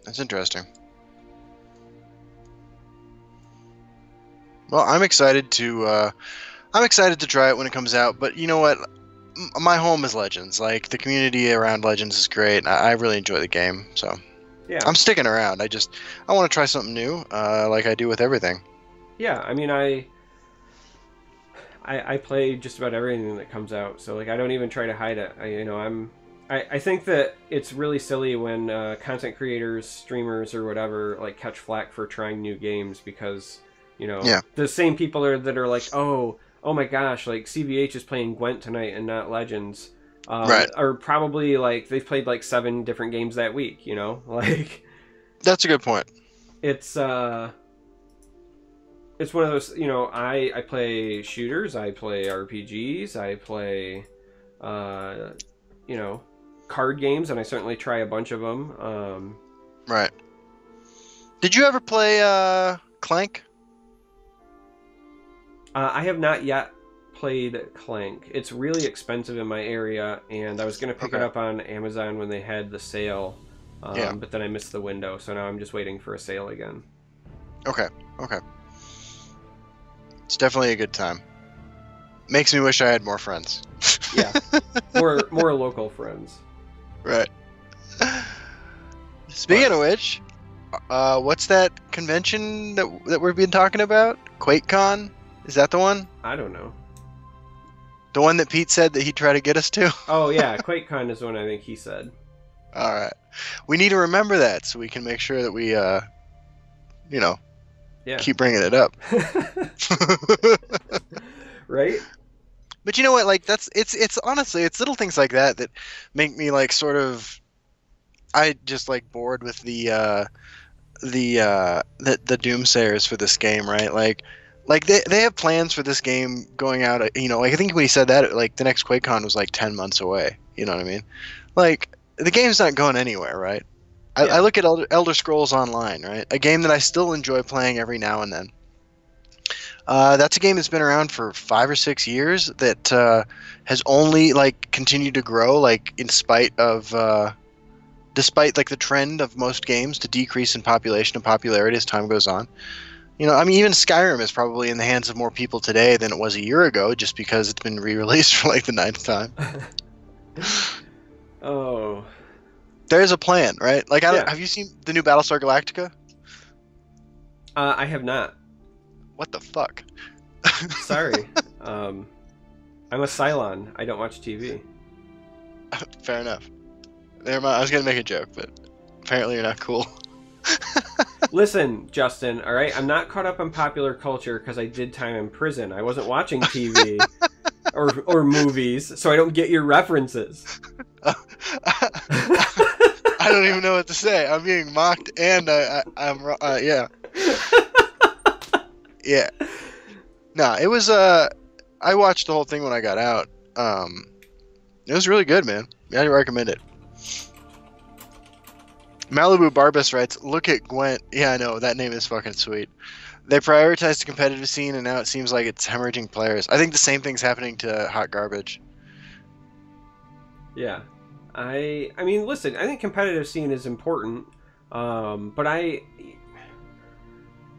S2: That's interesting. Well, I'm excited to try it when it comes out, but you know what? My home is Legends. Like, the community around Legends is great. I really enjoy the game, so... Yeah. I'm sticking around. I want to try something new, like I do with everything.
S1: Yeah, I mean, I play just about everything that comes out, so like I don't even try to hide it. I think that it's really silly when content creators, streamers, or whatever like catch flack for trying new games because the same people that are like, oh my gosh, like CVH is playing Gwent tonight and not Legends. Or probably like they've played like 7 different games that week, like
S2: that's a good point.
S1: It's one of those, I play shooters, I play RPGs, I play card games, and I certainly try a bunch of them.
S2: Right. Did you ever play Clank?
S1: I have not yet played Clank. It's really expensive in my area, and I was going to pick it up on Amazon when they had the sale, but then I missed the window, so now I'm just waiting for a sale again.
S2: Okay. It's definitely a good time. Makes me wish I had more friends.
S1: Yeah, more local friends.
S2: Right. Speaking of which, what's that convention that we've been talking about? QuakeCon? Is that the one?
S1: I don't know.
S2: The one that Pete said that he'd try to get us to?
S1: Oh, yeah. QuakeCon is one I think he said.
S2: All right. We need to remember that so we can make sure that we, keep bringing it up.
S1: Right?
S2: But you know what? Like, it's honestly, it's little things like that that make me, like, sort of... I just, like, bored with the doomsayers for this game, right? Like they have plans for this game going out, like I think when he said that, like the next QuakeCon was like 10 months away. You know what I mean? Like the game's not going anywhere, right? Yeah. I look at Elder Scrolls Online, right? A game that I still enjoy playing every now and then. That's a game that's been around for 5 or 6 years that has only like continued to grow, like in spite of despite like the trend of most games to decrease in population and popularity as time goes on. I mean, even Skyrim is probably in the hands of more people today than it was a year ago, just because it's been re-released for like the 9th time.
S1: Oh.
S2: There's a plan, right? Like, have you seen the new Battlestar Galactica?
S1: I have not.
S2: What the fuck?
S1: Sorry. I'm a Cylon. I don't watch TV.
S2: Fair enough. Never mind. I was going to make a joke, but apparently you're not cool.
S1: Listen, Justin, all right? I'm not caught up on popular culture because I did time in prison. I wasn't watching TV or movies, so I don't get your references.
S2: I don't even know what to say. I'm being mocked, and I'm yeah. Yeah. No, it was I watched the whole thing when I got out. It was really good, man. I recommend it. Malibu Barbus writes, "Look at Gwent." Yeah, I know, that name is fucking sweet. They prioritized the competitive scene, and now it seems like it's hemorrhaging players. I think the same thing's happening to Hot Garbage.
S1: Yeah. I mean, listen, I think competitive scene is important, but I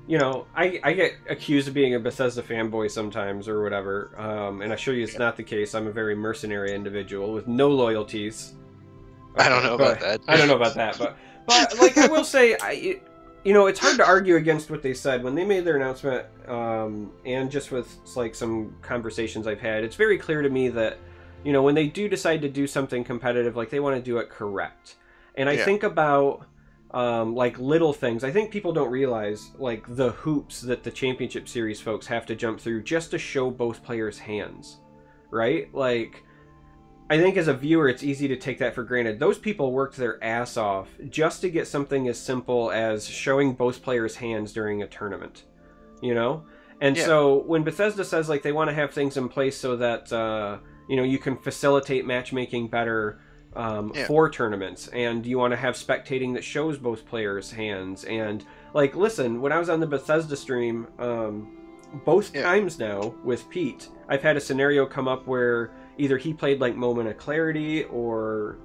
S1: get accused of being a Bethesda fanboy sometimes or whatever, and I assure you it's not the case. I'm a very mercenary individual with no loyalties.
S2: Okay, I don't know about that.
S1: I don't know about that, but like I will say, it's hard to argue against what they said when they made their announcement, and just with like some conversations I've had, it's very clear to me that when they do decide to do something competitive, like they want to do it correct. And I think about like little things. I think people don't realize like the hoops that the championship series folks have to jump through just to show both players' hands, right? Like, I think as a viewer, it's easy to take that for granted. Those people worked their ass off just to get something as simple as showing both players' hands during a tournament, you know? And so when Bethesda says like they want to have things in place so that you know, you can facilitate matchmaking better for tournaments, and you want to have spectating that shows both players' hands, and like, listen, when I was on the Bethesda stream, both times now with Pete, I've had a scenario come up where either he played like Moment of Clarity, or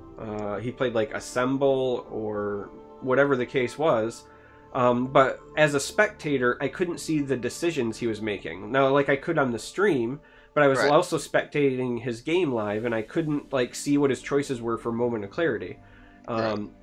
S1: he played like Assemble, or whatever the case was. But as a spectator, I couldn't see the decisions he was making. Now, like, I could on the stream, but I was also spectating his game live, and I couldn't like see what his choices were for Moment of Clarity.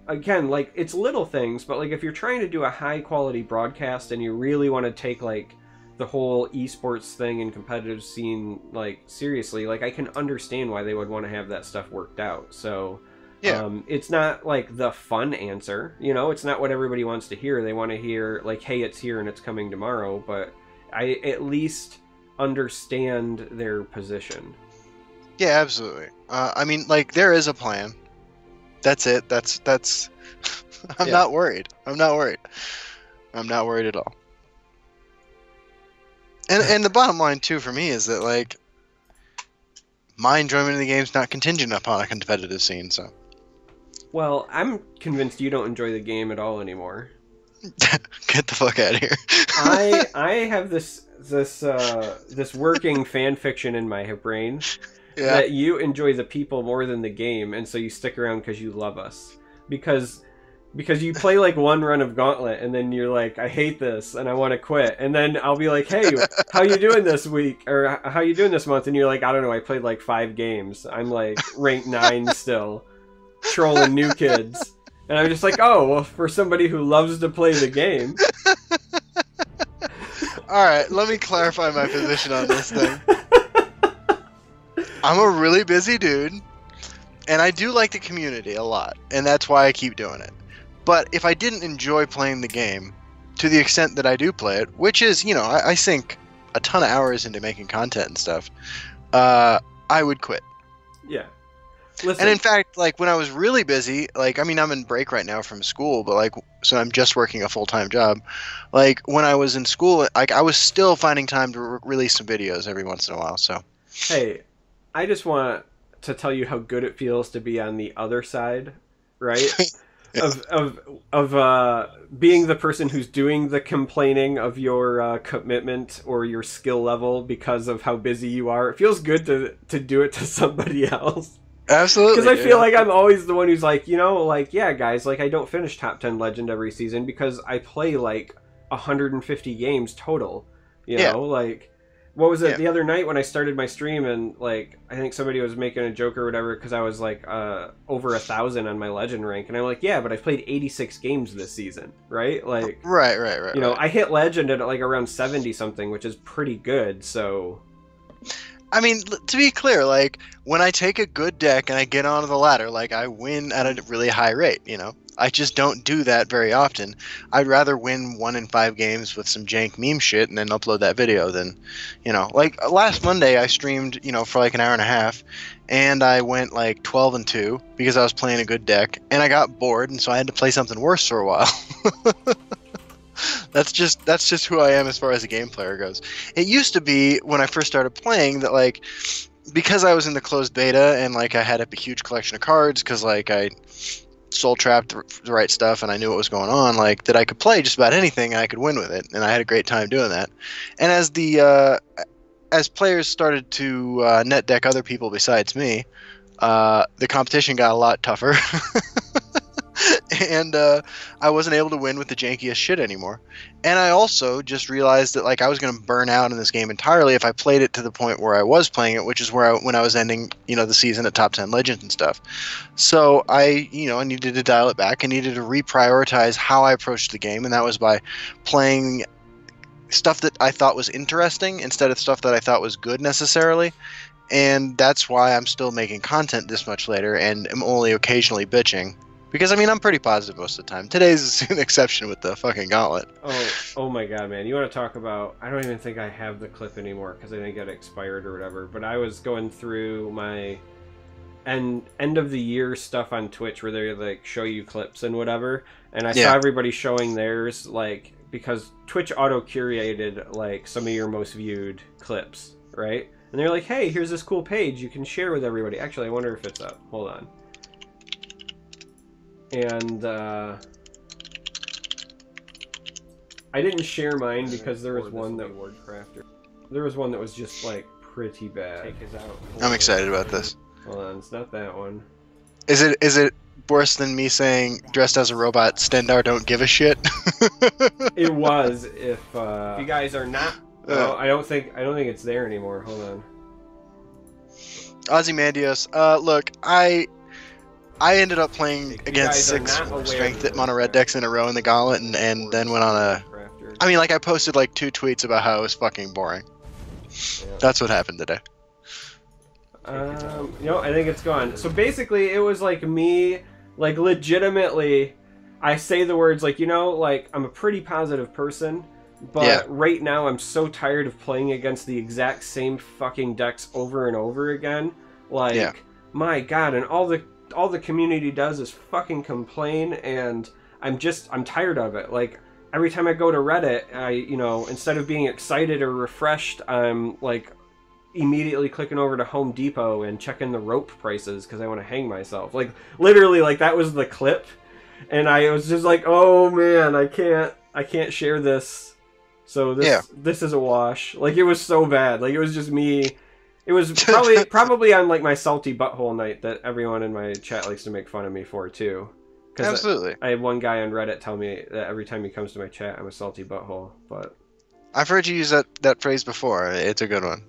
S1: Again, like, it's little things, but like if you're trying to do a high quality broadcast and you really want to take like the whole esports thing and competitive scene like seriously, like I can understand why they would want to have that stuff worked out. So it's not like the fun answer, you know, it's not what everybody wants to hear. They want to hear like, hey, it's here and it's coming tomorrow, but I at least understand their position.
S2: Yeah, absolutely. I mean, like, there is a plan. That's it. That's I'm not worried. I'm not worried at all. And the bottom line too for me is that like my enjoyment of the game is not contingent upon a competitive scene. So, well,
S1: I'm convinced you don't enjoy the game at all anymore.
S2: Get the fuck out of here.
S1: I have this working fan fiction in my brain that you enjoy the people more than the game, and so you stick around because you love us. Because you play like one run of Gauntlet, and then you're like, I hate this, and I want to quit. And then I'll be like, hey, how you doing this week? Or how you doing this month? And you're like, I don't know, I played like 5 games. I'm like rank 9 still, trolling new kids. And I'm just like, oh, well, for somebody who loves to play the game.
S2: All right, let me clarify my position on this thing. I'm a really busy dude, and I do like the community a lot, and that's why I keep doing it. But if I didn't enjoy playing the game to the extent that I do play it, which is, you know, I sink a ton of hours into making content and stuff, I would quit.
S1: Yeah. Listen.
S2: And in fact, like, when I was really busy, like, I mean, I'm in break right now from school, but like, so I'm just working a full-time job. Like, when I was in school, like, I was still finding time to release some videos every once in a while. So,
S1: hey, I just want to tell you how good it feels to be on the other side, right? of being the person who's doing the complaining of your commitment or your skill level because of how busy you are. It feels good to do it to somebody else.
S2: Absolutely.
S1: Because I feel like I'm always the one who's like, you know, like, yeah, guys, like, I don't finish top 10 Legend every season because I play like 150 games total. You know, like, what was it the other night when I started my stream, and like, I think somebody was making a joke or whatever because I was like over 1,000 on my Legend rank, and I'm like, yeah, but I've played 86 games this season, right? Like,
S2: right.
S1: You know, I hit Legend at like around 70 something, which is pretty good. So,
S2: I mean, to be clear, like, when I take a good deck and I get onto the ladder, like, I win at a really high rate, you know? I just don't do that very often. I'd rather win 1 in 5 games with some jank meme shit and then upload that video than, you know, like, last Monday I streamed, you know, for like an hour and a half, and I went like 12-2 because I was playing a good deck, and I got bored, and so I had to play something worse for a while. That's just who I am as far as a game player goes. It used to be when I first started playing that, like, because I was in the closed beta and like I had a huge collection of cards because like I soul trapped the right stuff and I knew what was going on, like, that I could play just about anything and I could win with it, and I had a great time doing that. And as players started to net deck other people besides me, the competition got a lot tougher. And I wasn't able to win with the jankiest shit anymore. And I also just realized that, like, I was going to burn out in this game entirely if I played it to the point where I was playing it, which is where when I was ending, you know, the season at top 10 Legends and stuff. So I needed to dial it back. I needed to reprioritize how I approached the game, and that was by playing stuff that I thought was interesting instead of stuff that I thought was good necessarily. And that's why I'm still making content this much later and am only occasionally bitching. Because I mean, I'm pretty positive most of the time. Today's an exception with the fucking gauntlet.
S1: Oh my god, man! You want to talk about? I don't even think I have the clip anymore because I think it expired or whatever. But I was going through my end of the year stuff on Twitch where they like show you clips and whatever, and I saw everybody showing theirs like because Twitch auto curated like some of your most viewed clips, right? And they're like, hey, here's this cool page you can share with everybody. Actually, I wonder if it's up. Hold on. And I didn't share mine because there was one that was just like pretty bad.
S2: I'm excited about this.
S1: Hold on, it's not that one.
S2: Is it worse than me saying dressed as a robot Stendar don't give a shit?
S1: It was if you guys are not. Well, I don't think it's there anymore. Hold on.
S2: Ozymandias. Look, I ended up playing against 6 strength mono red decks in a row in the gauntlet, and then went on a. I mean, like I posted like 2 tweets about how it was fucking boring. Yeah. That's what happened today.
S1: I think it's gone. So basically, it was like me, like legitimately, I say the words like like I'm a pretty positive person, but right now I'm so tired of playing against the exact same fucking decks over and over again. Like, my god, and all the community does is fucking complain, and I'm tired of it. Like, every time I go to Reddit, I, instead of being excited or refreshed, I'm like immediately clicking over to Home Depot and checking the rope prices because I want to hang myself. Like, literally, like that was the clip, and I was just like, oh man, I can't share this. So this is a wash. Like, it was so bad. Like, it was just me. It was probably on like my salty butthole night that everyone in my chat likes to make fun of me for too.
S2: Absolutely.
S1: I had one guy on Reddit tell me that every time he comes to my chat, I'm a salty butthole. But
S2: I've heard you use that phrase before. It's a good one.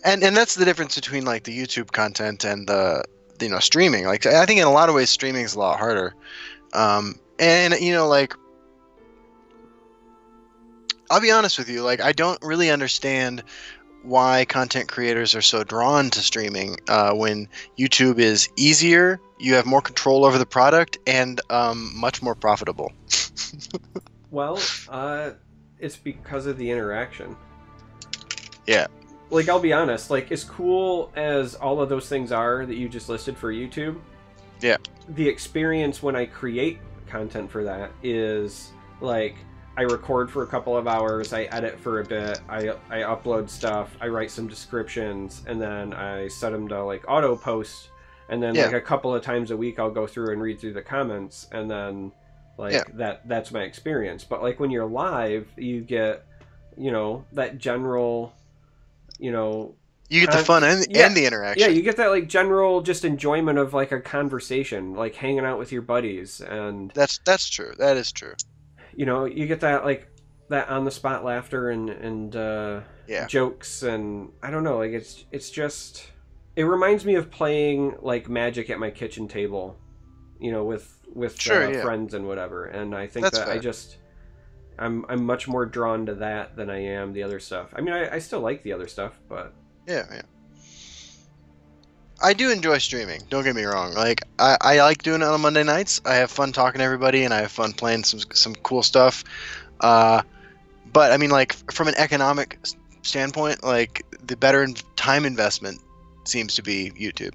S2: And that's the difference between like the YouTube content and the streaming. Like, I think in a lot of ways streaming is a lot harder. And like, I'll be honest with you, like I don't really understand why content creators are so drawn to streaming when YouTube is easier, you have more control over the product, and much more profitable.
S1: Well, it's because of the interaction.
S2: Yeah.
S1: Like, I'll be honest, like, as cool as all of those things are that you just listed for YouTube, the experience when I create content for that is, like, I record for a couple of hours, I edit for a bit, I upload stuff, I write some descriptions, and then I set them to, like, auto-post, and then, like, a couple of times a week I'll go through and read through the comments, and then, like, that's my experience. But, like, when you're live, you get, that general... you
S2: get the fun and the interaction.
S1: Yeah, you get that like general just enjoyment of like a conversation, like hanging out with your buddies, and
S2: that's true. That is true.
S1: You get that like that on the spot laughter and jokes, and I don't know, like it's just it reminds me of playing like Magic at my kitchen table, with friends and whatever, and I think that's fair. I'm much more drawn to that than I am the other stuff. I mean, I still like the other stuff, but...
S2: Yeah. I do enjoy streaming, don't get me wrong. Like, I like doing it on Monday nights. I have fun talking to everybody, and I have fun playing some cool stuff. But, I mean, like, from an economic standpoint, like, the better time investment seems to be YouTube.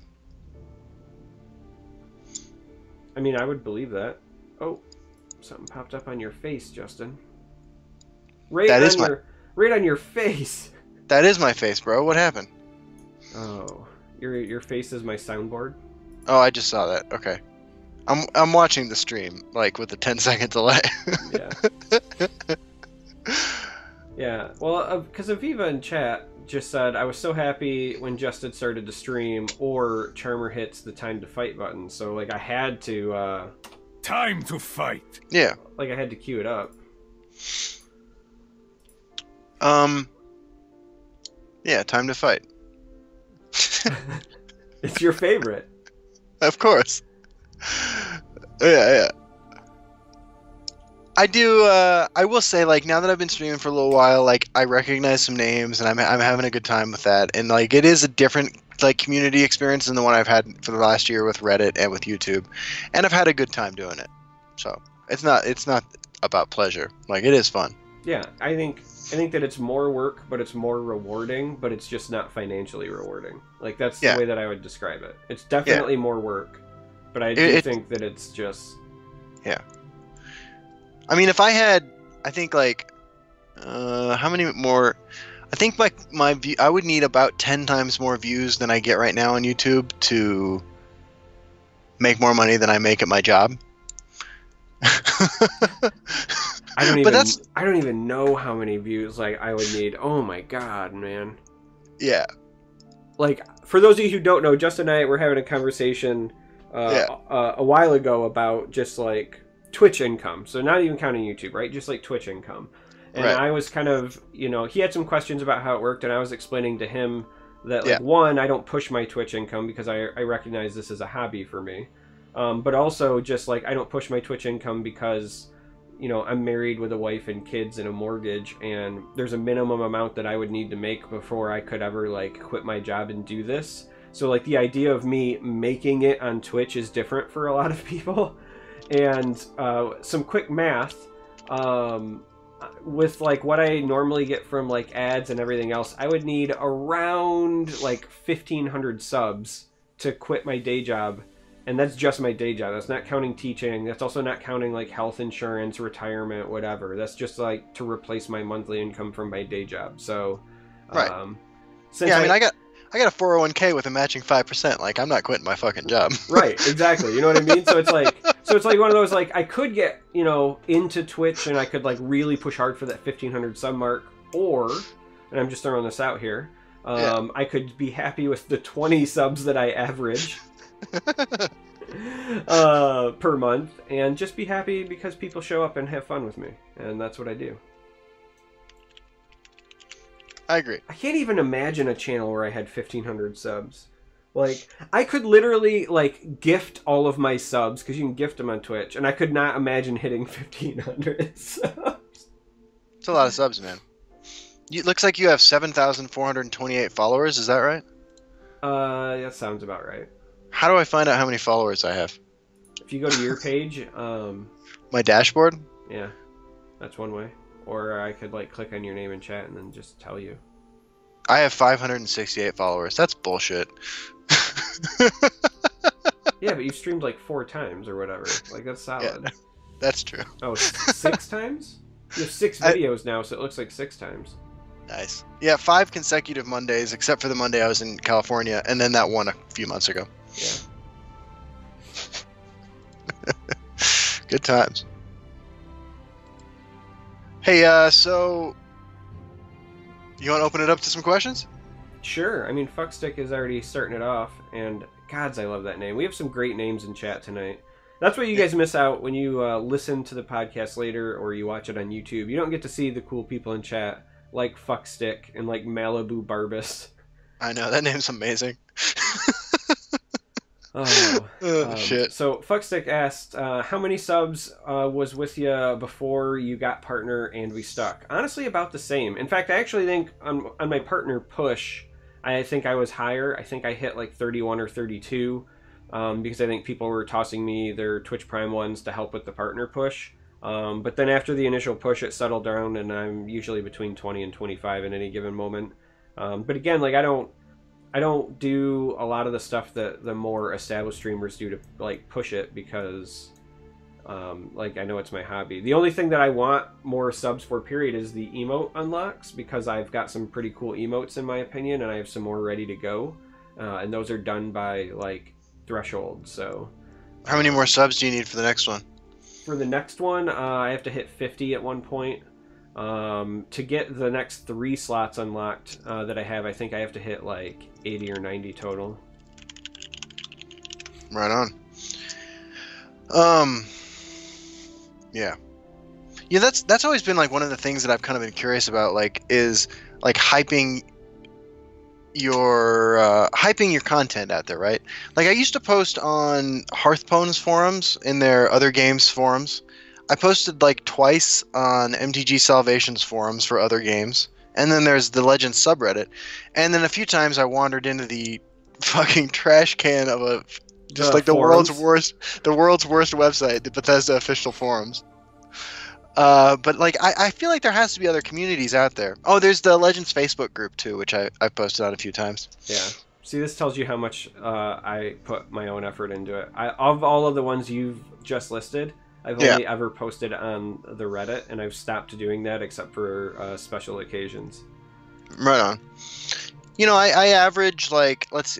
S1: I mean, I would believe that. Oh, something popped up on your face, Justin. Right on your face.
S2: That is my face, bro. What happened?
S1: Oh, your face is my soundboard.
S2: Oh, I just saw that. Okay, I'm watching the stream like with a 10-second delay.
S1: Yeah. Yeah. Well, because Aviva in chat just said I was so happy when Justin started to stream, or Charmer hits the time to fight button. So like I had to.
S3: Time to fight.
S2: Yeah.
S1: Like I had to queue it up.
S2: Yeah, time to fight.
S1: It's your favorite.
S2: Of course. Yeah. I do. I will say, like, now that I've been streaming for a little while, like, I recognize some names, and I'm having a good time with that. And like, it is a different like community experience than the one I've had for the last year with Reddit and with YouTube, and I've had a good time doing it. So it's not about pleasure. Like, it is fun.
S1: Yeah, I think that it's more work, but it's more rewarding, but it's just not financially rewarding. Like, that's the way that I would describe it. It's definitely more work, but I do think that it's just...
S2: Yeah. I mean, if I had, I think, like, how many more... I think my view, I would need about 10 times more views than I get right now on YouTube to make more money than I make at my job.
S1: I don't even know how many views like I would need. Oh my god, man.
S2: Yeah.
S1: Like, for those of you who don't know, Justin and I were having a conversation a while ago about just like Twitch income. So not even counting YouTube, right? Just like Twitch income. And I was kind of, he had some questions about how it worked, and I was explaining to him that, like, one, I don't push my Twitch income because I recognize this as a hobby for me. But also, just, like, I don't push my Twitch income because, I'm married with a wife and kids and a mortgage, and there's a minimum amount that I would need to make before I could ever, like, quit my job and do this. So, like, the idea of me making it on Twitch is different for a lot of people. And some quick math... with like what I normally get from like ads and everything else, I would need around like 1,500 subs to quit my day job, and that's just my day job. That's not counting teaching. That's also not counting like health insurance, retirement, whatever. That's just like to replace my monthly income from my day job. So,
S2: since I got a 401k with a matching 5%. Like, I'm not quitting my fucking job.
S1: Right, exactly. You know what I mean? So it's like one of those, like, I could get, into Twitch and I could, like, really push hard for that 1,500 sub mark, or, and I'm just throwing this out here, I could be happy with the 20 subs that I average per month, and just be happy because people show up and have fun with me, and that's what I do.
S2: I agree.
S1: I can't even imagine a channel where I had 1,500 subs. Like, I could literally, like, gift all of my subs, because you can gift them on Twitch, and I could not imagine hitting 1,500 subs.
S2: It's a lot of subs, man. It looks like you have 7,428 followers, is that right?
S1: That sounds about right.
S2: How do I find out how many followers I have?
S1: If you go to your page,
S2: my dashboard?
S1: Yeah, that's one way. Or I could, like, click on your name and chat and then just tell you.
S2: I have 568 followers. That's bullshit.
S1: Yeah, but you've streamed, like, 4 times or whatever. Like, that's solid.
S2: Yeah, that's true.
S1: Oh, 6 times? You have 6 videos now, so it looks like 6 times.
S2: Nice. Yeah, 5 consecutive Mondays, except for the Monday I was in California, and then that one a few months ago.
S1: Yeah.
S2: Good times. Hey, so you want to open it up to some questions?
S1: Sure. I mean, Fuckstick is already starting it off, and gods, I love that name. We have some great names in chat tonight. That's what you guys miss out when you listen to the podcast later or you watch it on YouTube. You don't get to see the cool people in chat like Fuckstick and like Malibu Barbus.
S2: I know, that name's amazing.
S1: Shit. So Fuckstick asked, how many subs was with you before you got partner and we stuck? Honestly, about the same. In fact, I actually think on my partner push, I think I was higher. I think I hit like 31 or 32 because I think people were tossing me their Twitch Prime ones to help with the partner push. But then after the initial push, it settled down, and I'm usually between 20 and 25 in any given moment. But again, like I don't do a lot of the stuff that the more established streamers do to like push it because like I know it's my hobby. The only thing that I want more subs for period is the emote unlocks, because I've got some pretty cool emotes in my opinion, and I have some more ready to go, and those are done by like threshold. So
S2: how many more subs do you need for the next one?
S1: For the next one, I have to hit 50 at one point. To get the next 3 slots unlocked that I have, I think I have to hit like 80 or 90 total.
S2: Right on. Yeah, that's always been like one of the things that I've kind of been curious about, like is like hyping your content out there, right? Like I used to post on Hearthstone's forums, in their other games forums. I posted like twice on MTG Salvation's forums for other games, and then there's the Legends subreddit, and then a few times I wandered into the fucking trash can of a just like the world's worst website, the Bethesda official forums. But like I feel like there has to be other communities out there. Oh, there's the Legends Facebook group too, which I've posted on a few times.
S1: Yeah. See, this tells you how much I put my own effort into it. Of all of the ones you've just listed, I've only ever posted on the Reddit, and I've stopped doing that except for special occasions. Right
S2: on. You know, I average like let's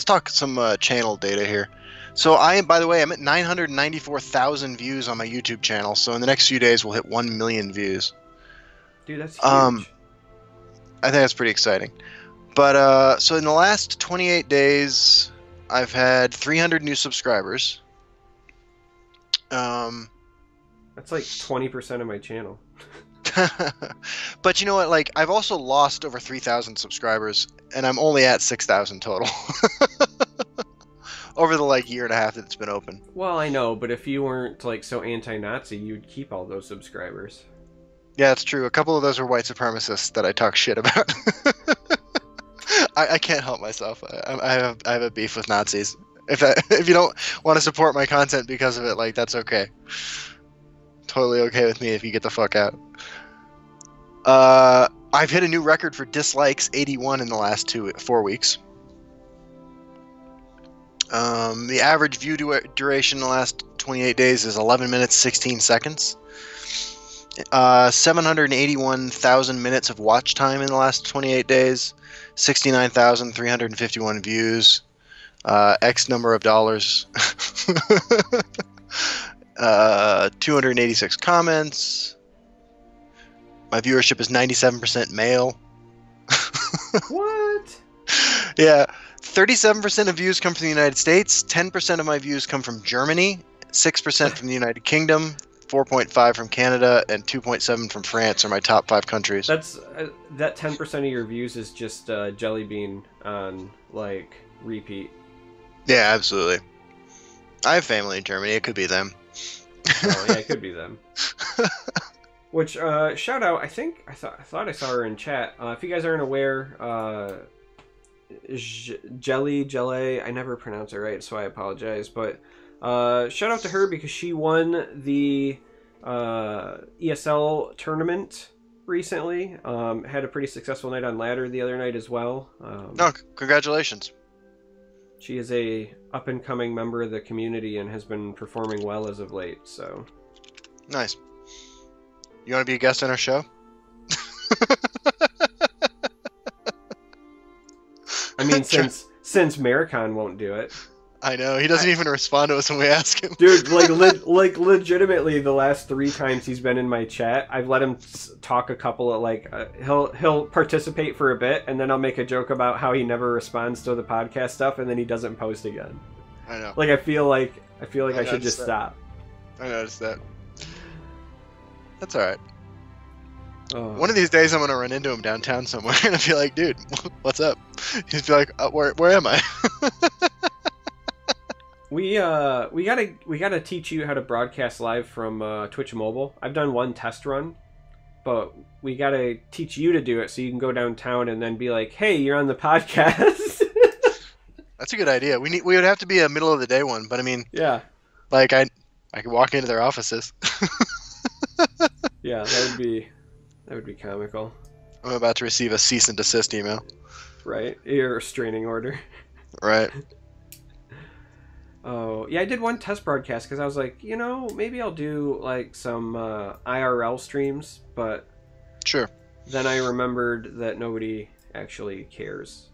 S2: talk some channel data here. So by the way, I'm at 994,000 views on my YouTube channel. So in the next few days, we'll hit 1 million views.
S1: Dude, that's huge.
S2: I think that's pretty exciting. But so in the last 28 days, I've had 300 new subscribers.
S1: That's like 20% of my channel.
S2: But you know what? Like, I've also lost over 3,000 subscribers, and I'm only at 6,000 total. Over the like year and a half that it's been open.
S1: Well, I know, but if you weren't like so anti-Nazi, you'd keep all those subscribers.
S2: Yeah, that's true. A couple of those were white supremacists that I talk shit about. I can't help myself. I have a beef with Nazis. If you don't want to support my content because of it, like, that's okay. Totally okay with me if you get the fuck out. I've hit a new record for dislikes, 81 in the last 4 weeks. The average view duration in the last 28 days is 11 minutes 16 seconds. 781,000 minutes of watch time in the last 28 days. 69,351 views. X number of dollars. 286 comments. My viewership is 97% male.
S1: What?
S2: Yeah. 37% of views come from the United States, 10% of my views come from Germany, 6% from the United Kingdom, 4.5 from Canada, and 2.7 from France are my top 5 countries.
S1: That's that 10% of your views is just Jelly Bean on like repeat.
S2: Yeah, absolutely. I have family in Germany. It could be them.
S1: Oh yeah, it could be them. Which shout out! I thought I saw her in chat. If you guys aren't aware, Jelly, I never pronounce it right, so I apologize. But shout out to her because she won the ESL tournament recently. Had a pretty successful night on ladder the other night as well.
S2: No, congratulations.
S1: She is a up-and-coming member of the community and has been performing well as of late. So
S2: nice. You want to be a guest on our show?
S1: I mean, since Maricon won't do it.
S2: I know, he doesn't even respond to us when we ask him.
S1: Dude, like legitimately, the last 3 times he's been in my chat, I've let him talk a couple of he'll participate for a bit, and then I'll make a joke about how he never responds to the podcast stuff, and then he doesn't post again.
S2: I know.
S1: Like I feel like I should just stop.
S2: I noticed that. That's all right.
S1: Oh.
S2: One of these days, I'm gonna run into him downtown somewhere, and I'll be like, "Dude, what's up?" He'd be like, "Where am I?"
S1: We gotta teach you how to broadcast live from Twitch Mobile. I've done one test run, but we gotta teach you to do it so you can go downtown and then be like, "Hey, you're on the podcast."
S2: That's a good idea. We would have to be a middle of the day one, but I mean,
S1: yeah,
S2: like I could walk into their offices.
S1: Yeah, that would be comical.
S2: I'm about to receive a cease and desist email.
S1: Right, your restraining order.
S2: Right.
S1: Oh, yeah, I did one test broadcast because I was like, maybe I'll do like some IRL streams, but
S2: sure.
S1: Then I remembered that nobody actually cares.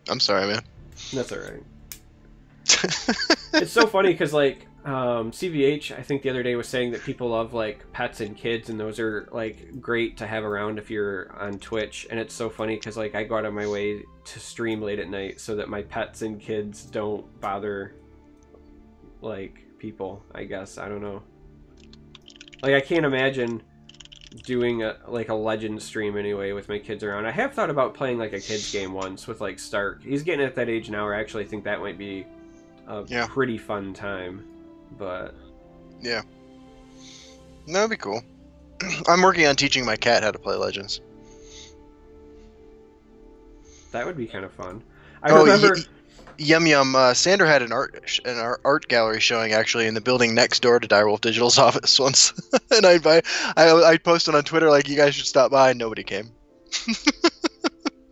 S2: I'm sorry, man.
S1: That's all right. It's so funny because like CVH, I think the other day was saying that people love like pets and kids, and those are like great to have around if you're on Twitch. And it's so funny because like I go out of my way to stream late at night so that my pets and kids don't bother like people. I guess I don't know. Like I can't imagine doing a legend stream anyway with my kids around. I have thought about playing like a kids game once with like Stark. He's getting at that age now where I actually think that might be a pretty fun time. but
S2: yeah, that'd be cool. I'm working on teaching my cat how to play Legends.
S1: that would be kind of fun. I remember.
S2: Yum Yum. Sander had an art gallery showing actually in the building next door to Direwolf Digital's office once, and I posted on Twitter like you guys should stop by, and nobody came.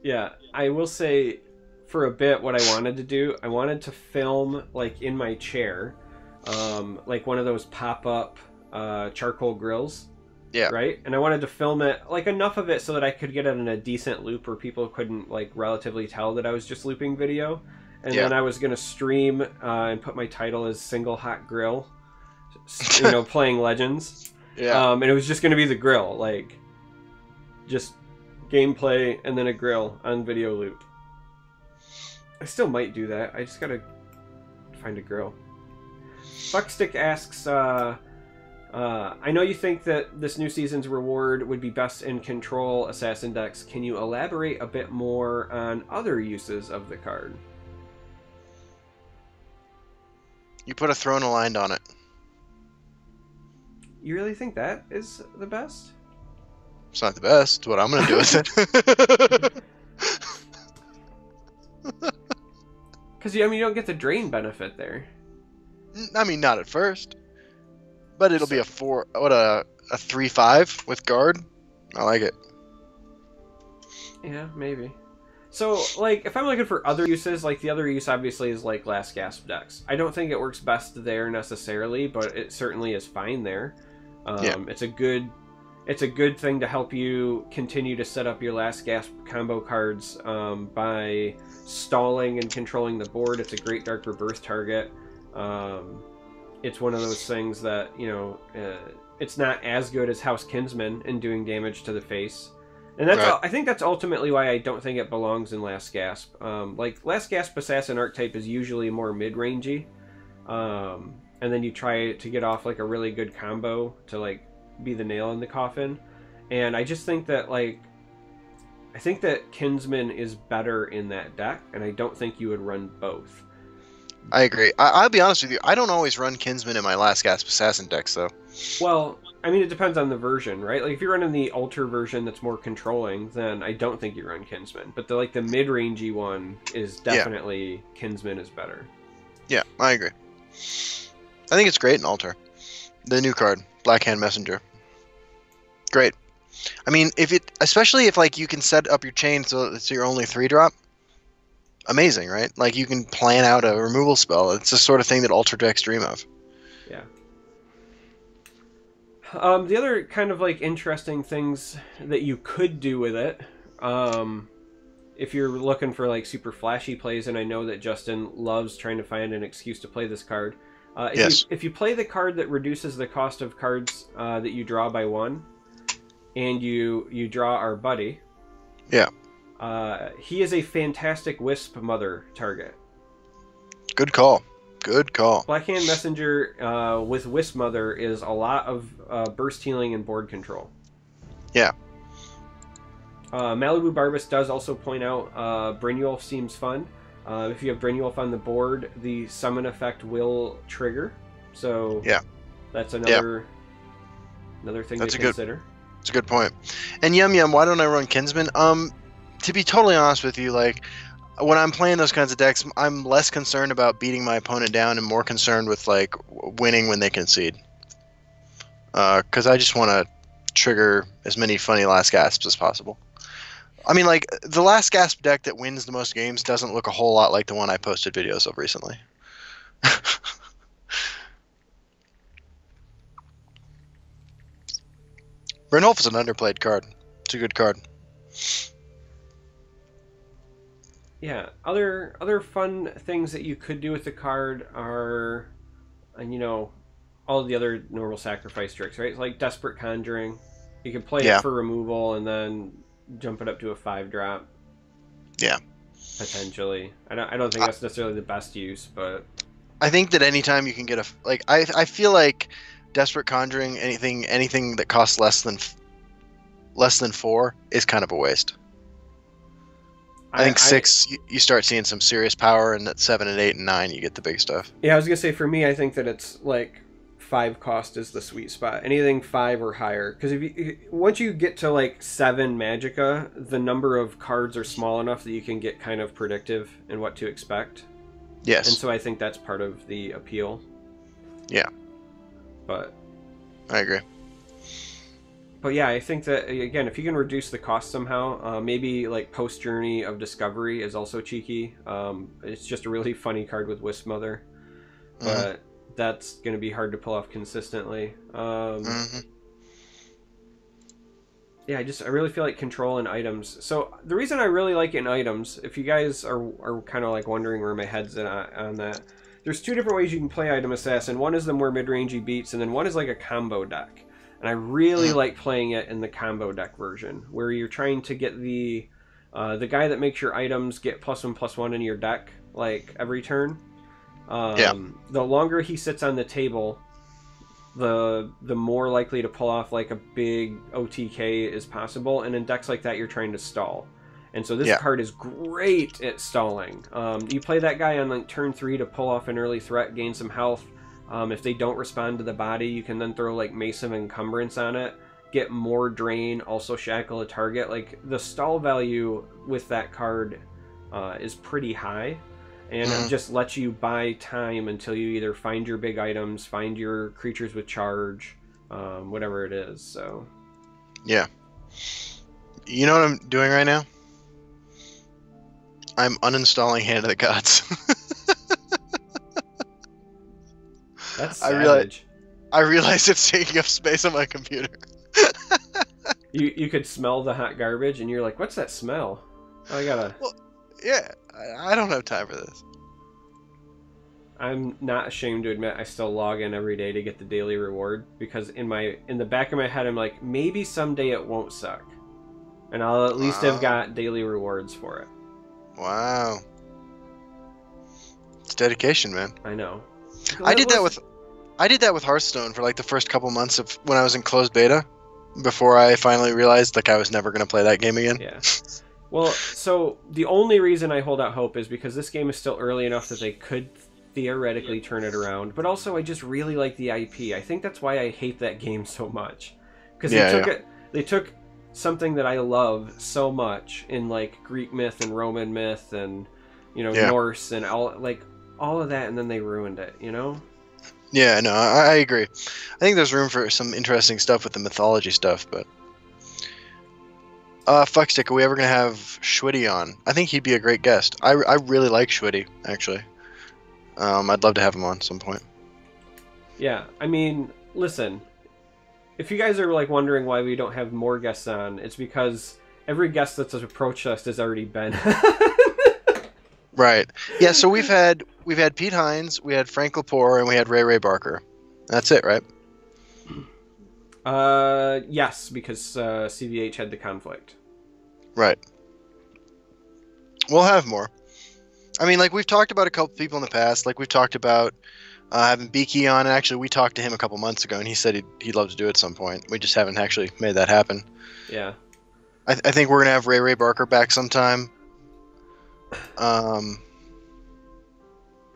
S1: Yeah, I will say, for a bit, what I wanted to do, I wanted to film like in my chair, like one of those pop-up charcoal grills.
S2: Yeah.
S1: Right? And I wanted to film it, like enough of it so that I could get it in a decent loop where people couldn't like relatively tell that I was just looping video. And then I was going to stream and put my title as Single Hot Grill, you know, playing Legends.
S2: Yeah.
S1: And it was just going to be the grill, like just gameplay and then a grill on video loop. I still might do that. I just got to find a grill. Fuckstick asks, I know you think that this new season's reward would be best in Control Assassin decks. Can you elaborate a bit more on other uses of the card?
S2: You put a Throne Aligned on it.
S1: You really think that is the best?
S2: It's not the best. It's what I'm going to do with it.
S1: Because, I mean, you don't get the drain benefit there.
S2: I mean, not at first. But it'll be a 3/5 with guard. I like it.
S1: Yeah, maybe. So, like, if I'm looking for other uses, like, the other use, obviously, is, like, Last Gasp decks. I don't think it works best there, necessarily, but it certainly is fine there. It's a good thing to help you continue to set up your Last Gasp combo cards by stalling and controlling the board. It's a great Dark Rebirth target. It's one of those things that, you know, it's not as good as House Kinsman in doing damage to the face. And that's
S2: right.
S1: I think that's ultimately why I don't think it belongs in Last Gasp. Like, Last Gasp Assassin archetype is usually more mid-rangey. And then you try to get off, like, a really good combo to, like, be the nail in the coffin. And I just think that, like, I think that Kinsman is better in that deck, and I don't think you would run both.
S2: I agree. I'll be honest with you. I don't always run Kinsman in my Last Gasp Assassin decks, though.
S1: Well, I mean, it depends on the version, right? Like, if you're running the Alter version that's more controlling, then I don't think you run Kinsman. But the mid-rangey one is definitely Kinsman is better.
S2: Yeah, I agree. I think it's great in Alter. The new card, Blackhand Messenger. Great. I mean, especially if like you can set up your chain so it's your only 3-drop. Amazing, right? Like, you can plan out a removal spell. It's the sort of thing that Alter decks dream of.
S1: Yeah. The other kind of, like, interesting things that you could do with it, if you're looking for, like, super flashy plays, and I know that Justin loves trying to find an excuse to play this card. If you play the card that reduces the cost of cards that you draw by 1, and you draw our buddy...
S2: Yeah.
S1: He is a fantastic Wisp Mother target.
S2: Good call. Good call.
S1: Blackhand Messenger with Wisp Mother is a lot of burst healing and board control.
S2: Yeah.
S1: Malibu Barbus does also point out Brynjolf seems fun. If you have Brynjolf on the board, the summon effect will trigger. So
S2: yeah,
S1: that's another thing to consider.
S2: It's a good point. And Yum Yum, why don't I run Kinsman? To be totally honest with you, like, when I'm playing those kinds of decks, I'm less concerned about beating my opponent down and more concerned with, like, winning when they concede. Because I just want to trigger as many funny Last Gasps as possible. I mean, like, the Last Gasp deck that wins the most games doesn't look a whole lot like the one I posted videos of recently. Brynjolf is an underplayed card. It's a good card.
S1: Yeah, other fun things that you could do with the card are, you know, all of the other normal sacrifice tricks, right? It's like Desperate Conjuring. You can play it for removal and then jump it up to a 5-drop.
S2: Yeah.
S1: Potentially. I don't think that's necessarily the best use, but...
S2: I think that anytime you can get I feel like Desperate Conjuring, anything that costs less than 4 is kind of a waste. I think 6, you start seeing some serious power, and at 7 and 8 and 9, you get the big stuff.
S1: Yeah, I was gonna say for me, I think that it's like 5 cost is the sweet spot. Anything 5 or higher, because once you get to like 7 Magicka, the number of cards are small enough that you can get kind of predictive in what to expect.
S2: Yes.
S1: And so I think that's part of the appeal.
S2: Yeah.
S1: But
S2: I agree.
S1: But yeah, I think that, again, if you can reduce the cost somehow, maybe like Post Journey of Discovery is also cheeky. It's just a really funny card with Wisp Mother. But that's going to be hard to pull off consistently. Yeah, I really feel like control and items. So the reason I really like it in items, if you guys are kind of like wondering where my head's on that, there's 2 different ways you can play Item Assassin. One is the more mid-rangey beats, and then one is like a combo deck. And I really like playing it in the combo deck version, where you're trying to get the guy that makes your items get +1/+1 in your deck, like every turn. The longer he sits on the table, the more likely to pull off like a big OTK is possible. And in decks like that, you're trying to stall. And so this card is great at stalling. You play that guy on like turn 3 to pull off an early threat, gain some health. If they don't respond to the body, you can then throw like Mace of Encumbrance on it, get more drain, also shackle a target. Like the stall value with that card is pretty high, and it just lets you buy time until you either find your big items, find your creatures with charge, whatever it is. So
S2: yeah, you know what I'm doing right now? I'm uninstalling Hand of the Gods.
S1: That's savage.
S2: I realize it's taking up space on my computer.
S1: You could smell the hot garbage, and you're like, "What's that smell?" Oh, I gotta.
S2: Well, yeah, I don't have time for this.
S1: I'm not ashamed to admit I still log in every day to get the daily reward, because in the back of my head I'm like, maybe someday it won't suck, and I'll at least have got daily rewards for it.
S2: Wow, it's dedication, man.
S1: I know.
S2: I did that with Hearthstone for like the first couple months of when I was in closed beta, before I finally realized like I was never going to play that game again.
S1: Yeah. Well, so the only reason I hold out hope is because this game is still early enough that they could theoretically turn it around, but also I just really like the IP. I think that's why I hate that game so much, because they took something that I love so much in like Greek myth and Roman myth and Norse and all of that, and then they ruined it,
S2: Yeah, no, I agree. I think there's room for some interesting stuff with the mythology stuff, but Fuckstick, are we ever gonna have Schwitty on? I think he'd be a great guest. I really like Schwitty, actually. I'd love to have him on some point.
S1: Yeah, I mean, listen, if you guys are like wondering why we don't have more guests on, it's because every guest that's approached us has already been.
S2: Right. Yeah, so we've had Pete Hines, we had Frank Lepore, and we had Ray Barker. That's it, right?
S1: Yes, because CVH had the conflict.
S2: Right. We'll have more. I mean, like, we've talked about a couple people in the past. Like, we've talked about having Beaky on. Actually, we talked to him a couple months ago, and he said he'd love to do it at some point. We just haven't actually made that happen.
S1: Yeah.
S2: I think we're going to have Ray Barker back sometime.
S1: But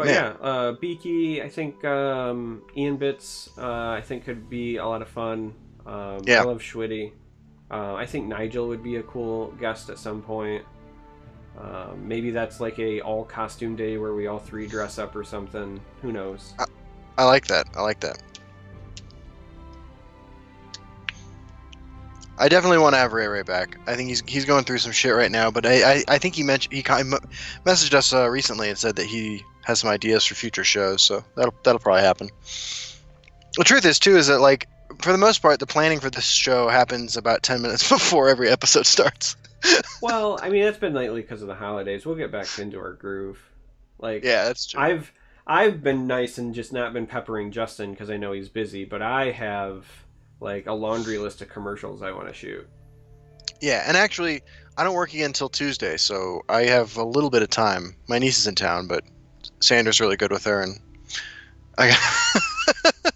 S1: yeah, Beaky, I think Ian Bits, I think could be a lot of fun. I love Schwitty. I think Nigel would be a cool guest at some point. Maybe that's like a all costume day where we all 3 dress up or something. Who knows?
S2: I like that. I definitely want to have Ray back. I think he's going through some shit right now, but I think he messaged us recently and said that he has some ideas for future shows, so that'll probably happen. The truth is too is that, like, for the most part, the planning for this show happens about 10 minutes before every episode starts.
S1: Well, I mean, it's been lately because of the holidays. We'll get back into our groove. Like,
S2: yeah, that's true.
S1: I've been nice and just not been peppering Justin because I know he's busy, but I have like a laundry list of commercials I want to shoot.
S2: Yeah, and actually, I don't work again until Tuesday, so I have a little bit of time. My niece is in town, but Sandra's really good with her, and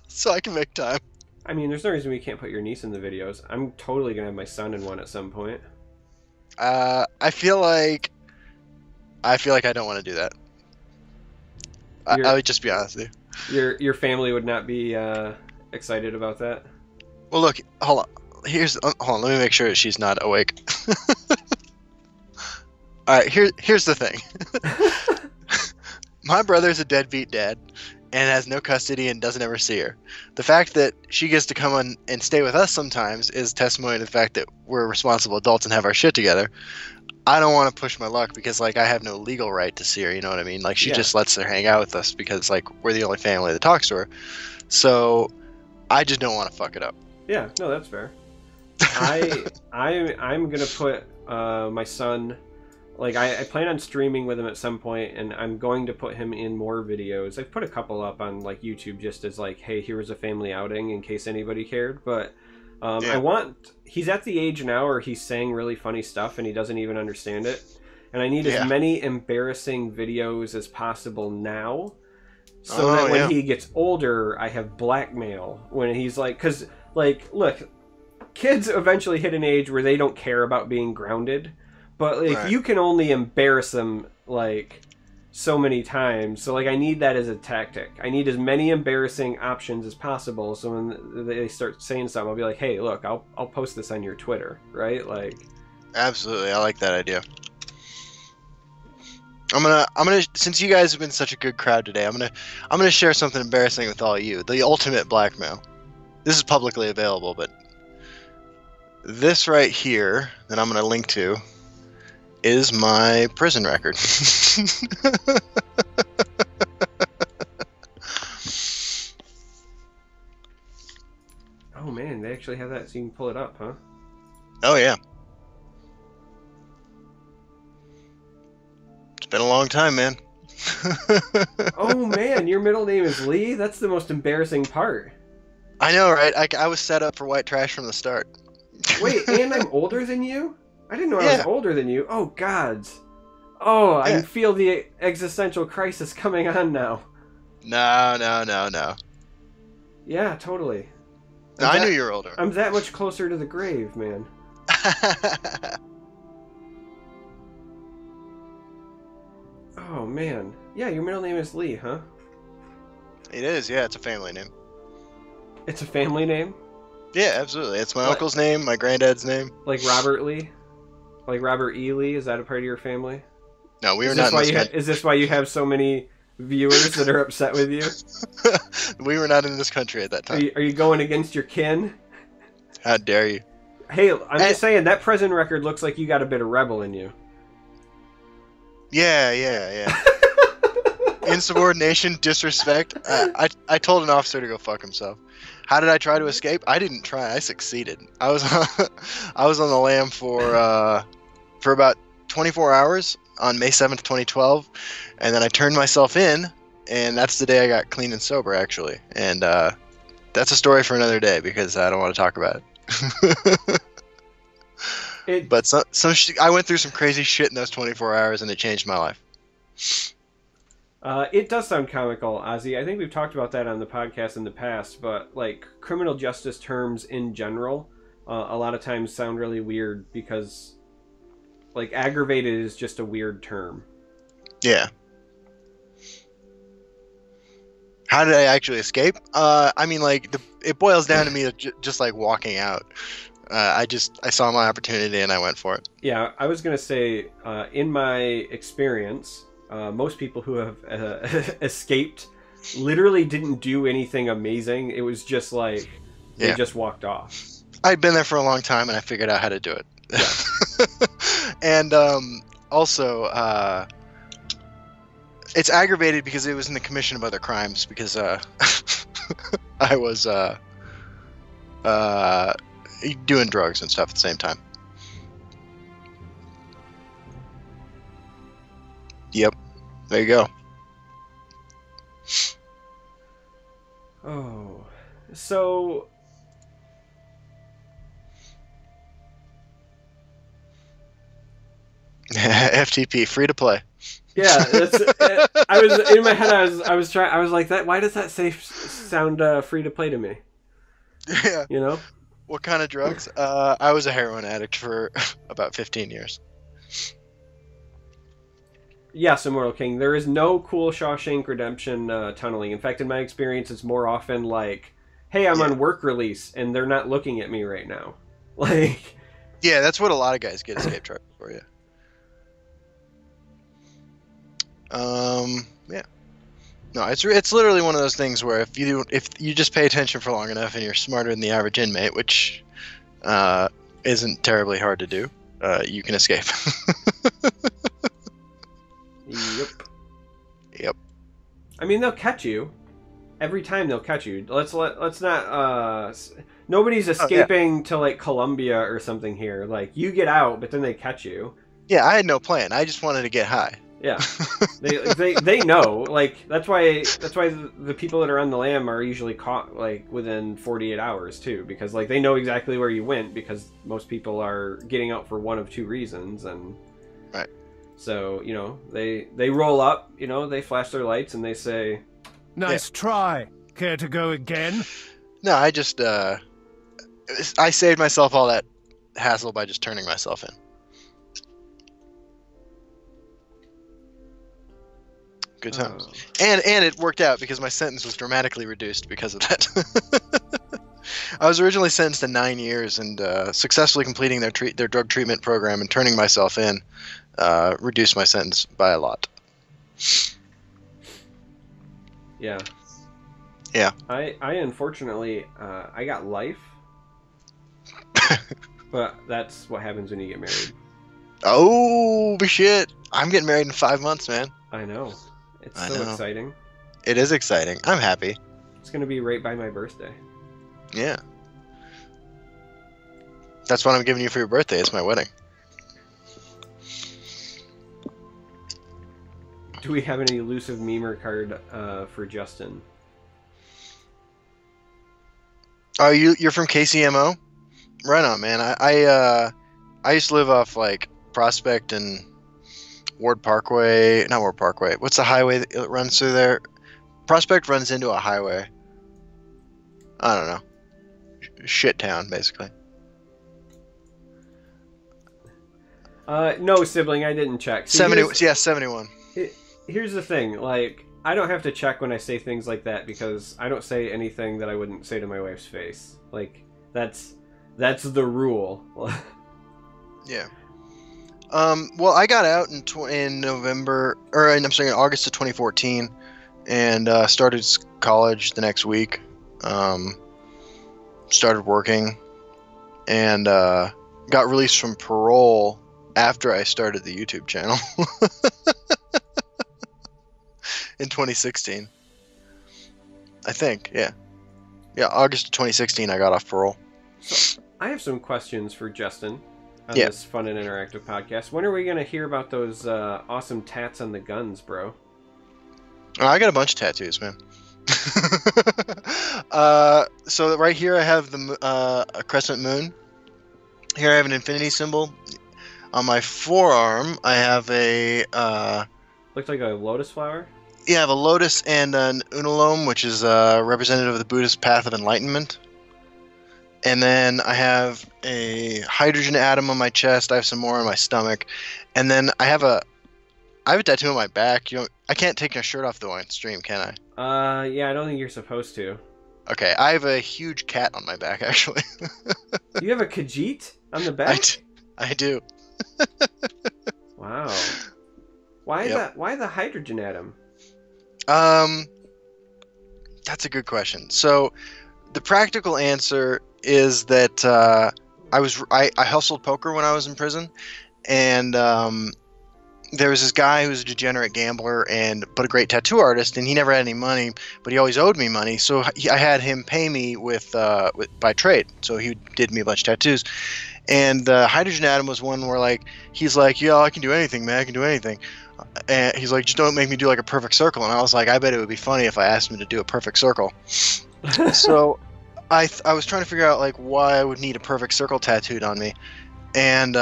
S2: so I can make time.
S1: I mean, there's no reason we can't put your niece in the videos. I'm totally gonna have my son in one at some point.
S2: I feel like I feel like I don't want to do that. I would just be honest with
S1: you. Your family would not be excited about that.
S2: Well, look, hold on. Hold on. Let me make sure she's not awake. All right. Here's the thing. My brother's a deadbeat dad and has no custody and doesn't ever see her. The fact that she gets to come on and stay with us sometimes is testimony to the fact that we're responsible adults and have our shit together. I don't want to push my luck because, like, I have no legal right to see her, you know what I mean? Like, she just lets her hang out with us because, like, we're the only family that talks to her. So, I just don't want to fuck it up.
S1: Yeah, no, that's fair. I'm gonna put my son, like, I plan on streaming with him at some point, and I'm going to put him in more videos. I've put a couple up on, like, YouTube just as, like, hey, here was a family outing in case anybody cared, but he's at the age now where he's saying really funny stuff and he doesn't even understand it. And I need as many embarrassing videos as possible now so that when he gets older, I have blackmail when he's like, because, like, look, kids eventually hit an age where they don't care about being grounded, but, like, you can only embarrass them, like, so many times. So, like, I need that as a tactic. I need as many embarrassing options as possible, so when they start saying something, I'll be like, hey, look, I'll post this on your Twitter, right? Like,
S2: absolutely, I like that idea. I'm gonna since you guys have been such a good crowd today, I'm gonna share something embarrassing with all of you. The ultimate blackmail. This is publicly available, but this right here that I'm gonna link to is my prison record.
S1: Oh man, they actually have that so you can pull it up, huh?
S2: Oh yeah. It's been a long time, man.
S1: Oh man, your middle name is Lee? That's the most embarrassing part.
S2: I know, right? I was set up for white trash from the start.
S1: Wait, and I'm older than you? I didn't know I was older than you. Oh, gods. Oh, I can feel the existential crisis coming on now.
S2: No.
S1: Yeah, totally.
S2: I knew you were older.
S1: I'm that much closer to the grave, man. Oh, man. Yeah, your middle name is Lee, huh?
S2: It is, yeah. It's a family name.
S1: It's a family name?
S2: Yeah, absolutely. It's my uncle's name, my granddad's name.
S1: Like Robert Lee? Like Robert E. Lee? Is that a part of your family?
S2: No, we were not in this country.
S1: Is this why you have so many viewers that are upset with you?
S2: We were not in this country at that time.
S1: Are you going against your kin?
S2: How dare you?
S1: Hey, I'm just saying, that prison record looks like you got a bit of rebel in you.
S2: Yeah. Insubordination, disrespect. I told an officer to go fuck himself. How did I try to escape? I didn't try. I succeeded. I was on the lam for about 24 hours on May 7th, 2012, and then I turned myself in, and that's the day I got clean and sober, actually. And that's a story for another day because I don't want to talk about it. But I went through some crazy shit in those 24 hours, and it changed my life.
S1: It does sound comical, Ozzy. I think we've talked about that on the podcast in the past, but, like, criminal justice terms in general, a lot of times sound really weird because, like, aggravated is just a weird term.
S2: Yeah. How did I actually escape? I mean, like, it boils down to me just like walking out. I saw my opportunity and I went for it.
S1: Yeah, I was going to say, in my experience, most people who have escaped literally didn't do anything amazing. It was just like, they just walked off.
S2: I'd been there for a long time and I figured out how to do it. Yeah. And also, it's aggravated because it was in the commission of other crimes because I was doing drugs and stuff at the same time. Yep. There you go.
S1: Oh. So...
S2: FTP, free to play.
S1: Yeah, I was in my head. I was like, that. Why does that sound free to play to me?
S2: Yeah.
S1: You know.
S2: What kind of drugs? I was a heroin addict for about 15 years.
S1: Yes, Immortal King. There is no cool Shawshank Redemption tunneling. In fact, in my experience, it's more often like, hey, I'm on work release, and they're not looking at me right now. Like...
S2: Yeah, that's what a lot of guys get escape charges for, yeah. Yeah. No, it's literally one of those things where if you just pay attention for long enough and you're smarter than the average inmate, which isn't terribly hard to do, you can escape.
S1: Yep.
S2: Yep.
S1: I mean, they'll catch you. Every time they'll catch you. Let's not nobody's escaping to like Colombia or something here. Like you get out, but then they catch you.
S2: Yeah, I had no plan. I just wanted to get high.
S1: Yeah. they know. Like that's why the people that are on the lam are usually caught like within 48 hours too, because like they know exactly where you went, because most people are getting out for one of two reasons. And
S2: right.
S1: So, you know, they roll up, you know, they flash their lights and they say,
S3: "Nice try. Care to go again?"
S2: No, I just I saved myself all that hassle by just turning myself in. Good times. And it worked out because my sentence was dramatically reduced because of that. I was originally sentenced to 9 years, and successfully completing their drug treatment program and turning myself in reduced my sentence by a lot.
S1: Yeah.
S2: Yeah.
S1: I unfortunately I got life. But that's what happens when you get married.
S2: Oh shit. I'm getting married in 5 months, man.
S1: I know. It's so exciting.
S2: It is exciting. I'm happy.
S1: It's going to be right by my birthday.
S2: Yeah. That's what I'm giving you for your birthday. It's my wedding.
S1: Do we have any elusive memer card for Justin?
S2: Oh, you're from KCMO? Right on, man. I used to live off like Prospect and Ward Parkway. Not Ward Parkway. What's the highway that runs through there? Prospect runs into a highway. I don't know. Shit town, basically.
S1: No, sibling, I didn't check. See,
S2: 71.
S1: Here's the thing, like, I don't have to check when I say things like that because I don't say anything that I wouldn't say to my wife's face. Like, that's the rule.
S2: Yeah. Well, I got out in November, or I'm sorry, in August of 2014, and started college the next week. Started working, and got released from parole after I started the YouTube channel in 2016. I think, yeah. Yeah, August of 2016, I got off parole.
S1: So, I have some questions for Justin on this fun and interactive podcast. When are we going to hear about those awesome tats on the guns, bro?
S2: Oh, I got a bunch of tattoos, man. So right here I have a crescent moon. Here I have an infinity symbol. On my forearm I have a
S1: looks like a lotus flower.
S2: Yeah, I have a lotus and an unalome, which is representative of the Buddhist path of enlightenment. And then I have a hydrogen atom on my chest. I have some more on my stomach, and then I have a tattoo on my back. I can't take my shirt off though on stream, can
S1: I? Yeah, I don't think you're supposed to.
S2: Okay, I have a huge cat on my back, actually.
S1: You have a Khajiit on the back?
S2: I do.
S1: Wow. Why the hydrogen atom?
S2: That's a good question. So, the practical answer is that I hustled poker when I was in prison, and there was this guy who was a degenerate gambler but a great tattoo artist, and he never had any money, but he always owed me money. So I had him pay me by trade. So he did me a bunch of tattoos, and hydrogen atom was one where he's like, yeah, I can do anything, man, I can do anything. And he's like, just don't make me do like a perfect circle. And I was like, I bet it would be funny if I asked him to do a perfect circle. So I was trying to figure out why I would need a perfect circle tattooed on me, and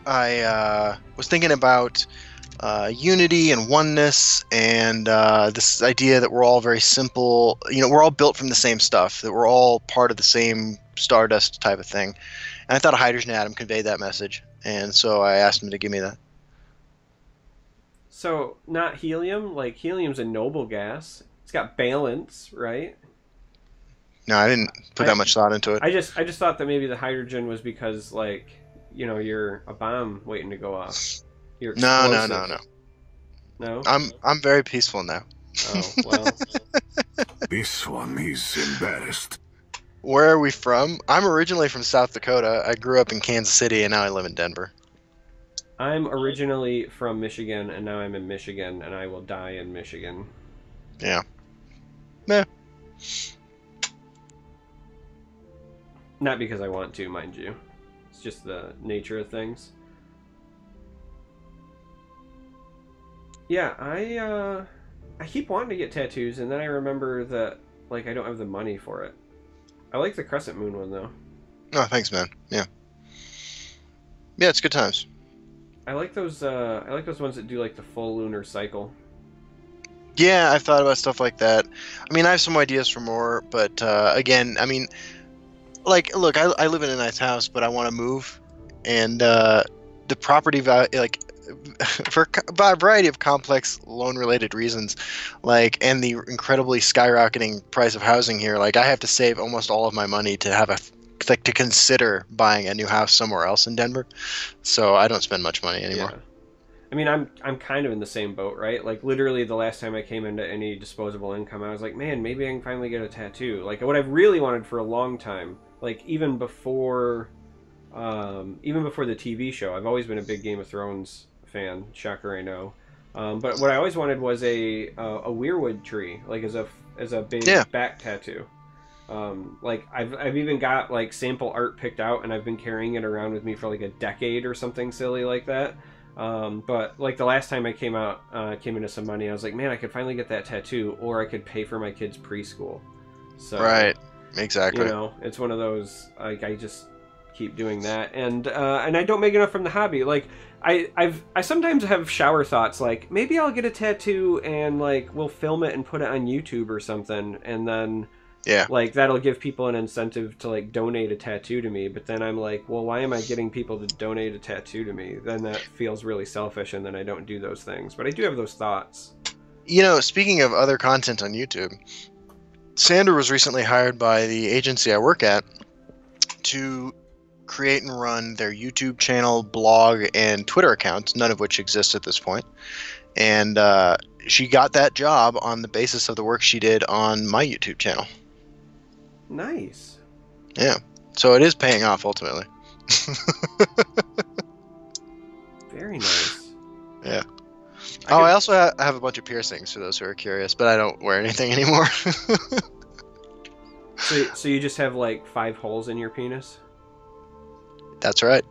S2: I was thinking about unity and oneness, and this idea that we're all very simple. We're all built from the same stuff. That we're all part of the same stardust type of thing. And I thought a hydrogen atom conveyed that message, and so I asked him to give me that.
S1: So, not helium? Like, helium's a noble gas. It's got balance, right?
S2: No, I didn't put that much thought into it.
S1: I just thought that maybe the hydrogen was because, like, you know, you're a bomb waiting to go off. You're explosive.
S2: No.
S1: No?
S2: I'm very peaceful now.
S1: Oh, well.
S3: This one is embarrassed.
S2: Where are we from? I'm originally from South Dakota. I grew up in Kansas City, and now I live in Denver.
S1: I'm originally from Michigan, and now I'm in Michigan, and I will die in Michigan.
S2: Yeah. Meh.
S1: Not because I want to, mind you. It's just the nature of things. Yeah, I keep wanting to get tattoos, and then I remember that, like, I don't have the money for it. I like the crescent moon one, though.
S2: Oh, thanks, man. Yeah. Yeah, it's good times.
S1: I like those ones that do, like, the full lunar cycle.
S2: Yeah, I've thought about stuff like that. I mean, I have some ideas for more, but, again, I mean, like, look, I live in a nice house, but I want to move, and, the property value, like, for a variety of complex loan-related reasons, like, and the incredibly skyrocketing price of housing here, like, I have to save almost all of my money to have to consider buying a new house somewhere else in Denver. So I don't spend much money anymore.
S1: Yeah. I mean, I'm kind of in the same boat, right? Like, literally the last time I came into any disposable income, I was like, man, maybe I can finally get a tattoo. Like, what I've really wanted for a long time, like, even before the TV show, I've always been a big Game of Thrones fan. Shocker, I know. But what I always wanted was a weirwood tree, like as a big back tattoo. Like I've even got like sample art picked out, and I've been carrying it around with me for like a decade or something silly like that. But like the last time I came into some money, I was like, man, I could finally get that tattoo, or I could pay for my kids' preschool. So
S2: right, exactly.
S1: You know, it's one of those, like, I just keep doing that, and I don't make enough from the hobby. Like I sometimes have shower thoughts, like maybe I'll get a tattoo and like we'll film it and put it on YouTube or something, and then like that'll give people an incentive to like donate a tattoo to me. But then I'm like, well, why am I getting people to donate a tattoo to me? Then that feels really selfish, and then I don't do those things. But I do have those thoughts.
S2: You know, speaking of other content on YouTube, Sander was recently hired by the agency I work at to create and run their YouTube channel, blog, and Twitter accounts, none of which exist at this point. And she got that job on the basis of the work she did on my YouTube channel.
S1: Nice.
S2: Yeah. So it is paying off ultimately.
S1: Very nice.
S2: Yeah. I also have a bunch of piercings for those who are curious, but I don't wear anything anymore.
S1: So you just have like 5 holes in your penis?
S2: That's right.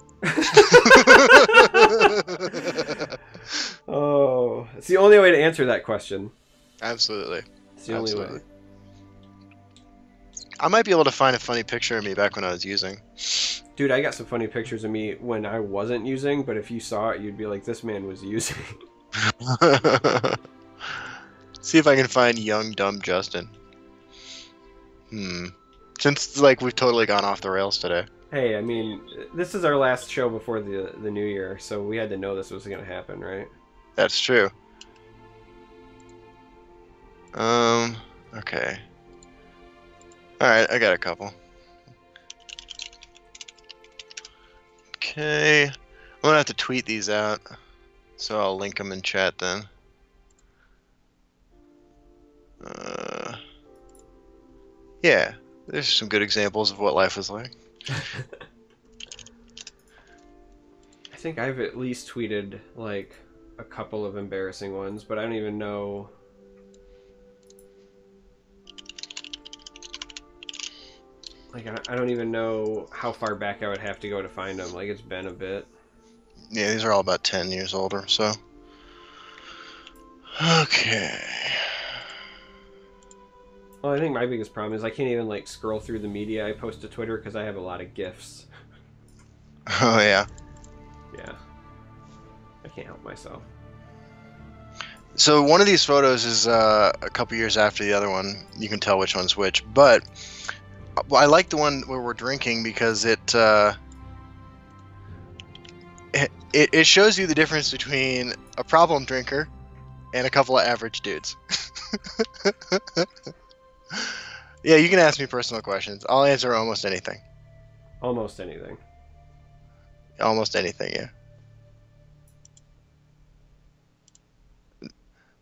S1: Oh, it's the only way to answer that question.
S2: Absolutely.
S1: It's the only way.
S2: I might be able to find a funny picture of me back when I was using.
S1: Dude, I got some funny pictures of me when I wasn't using, but if you saw it, you'd be like, this man was using.
S2: See if I can find young, dumb Justin. Since, like, we've totally gone off the rails today.
S1: Hey, I mean, this is our last show before the new year, so we had to know this was going to happen, right?
S2: That's true. Okay. Alright, I got a couple. Okay. I'm gonna have to tweet these out, so I'll link them in chat then. Yeah, there's some good examples of what life was like.
S1: I think I've at least tweeted like a couple of embarrassing ones, but I don't even know. Like, I don't even know how far back I would have to go to find them. Like, it's been a bit.
S2: Yeah, these are all about 10 years older, so. Okay.
S1: Well, I think my biggest problem is I can't even, like, scroll through the media I post to Twitter because I have a lot of GIFs.
S2: Oh, yeah.
S1: Yeah. I can't help myself.
S2: So one of these photos is a couple years after the other one. You can tell which one's which. But I like the one where we're drinking because it shows you the difference between a problem drinker and a couple of average dudes. Yeah, you can ask me personal questions. I'll answer almost anything.
S1: Almost anything.
S2: Almost anything, yeah.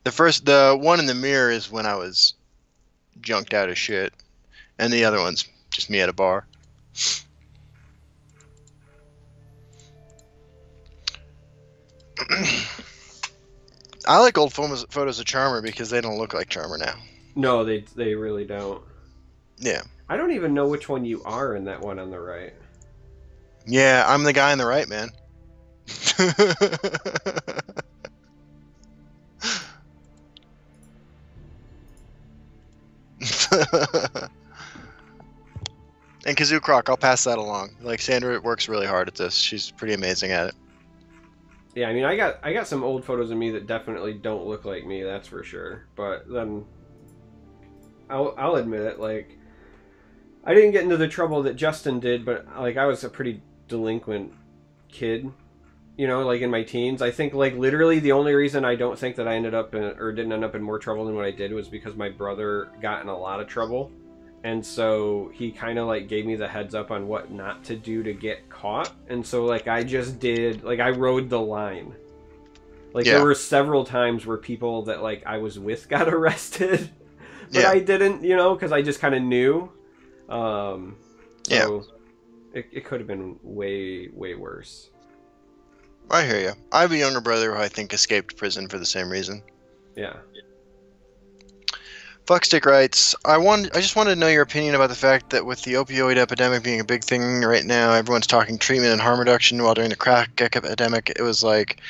S2: The one in the mirror is when I was junked out of shit, and the other one's just me at a bar. I like old photos of Charmer because they don't look like Charmer now.
S1: No, they really don't.
S2: Yeah.
S1: I don't even know which one you are in that one on the right.
S2: Yeah, I'm the guy on the right, man. And Kazoo Croc, I'll pass that along. Like, Sandra works really hard at this. She's pretty amazing at it.
S1: Yeah, I mean, I got some old photos of me that definitely don't look like me, that's for sure. But then, I'll admit it, like, I didn't get into the trouble that Justin did, but, like, I was a pretty delinquent kid, you know, like, in my teens. I think, like, literally the only reason I don't think that I ended up in, or didn't end up in more trouble than what I did was because my brother got in a lot of trouble. And so he kind of like gave me the heads up on what not to do to get caught. And so like I just did, like I rode the line. Like there were several times where people that like I was with got arrested. But I didn't, you know, because I just kind of knew. So it could have been way, way worse.
S2: I hear you. I have a younger brother who I think escaped prison for the same reason.
S1: Yeah.
S2: Fuckstick writes, I just wanted to know your opinion about the fact that with the opioid epidemic being a big thing right now, everyone's talking treatment and harm reduction, while during the crack epidemic, it was like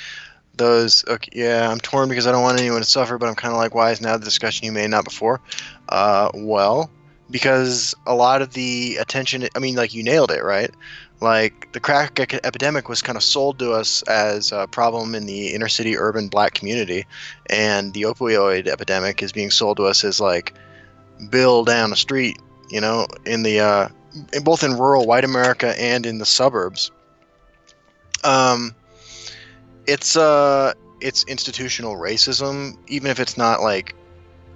S2: those, okay, yeah, I'm torn because I don't want anyone to suffer, but I'm kind of like, why is now the discussion you made, not before? Well, because a lot of the attention, I mean, like, you nailed it, right? Like, the crack epidemic was kind of sold to us as a problem in the inner city urban black community, and the opioid epidemic is being sold to us as, like, Bill down the street, you know, in the, both in rural white America and in the suburbs. It's institutional racism, even if it's not, like,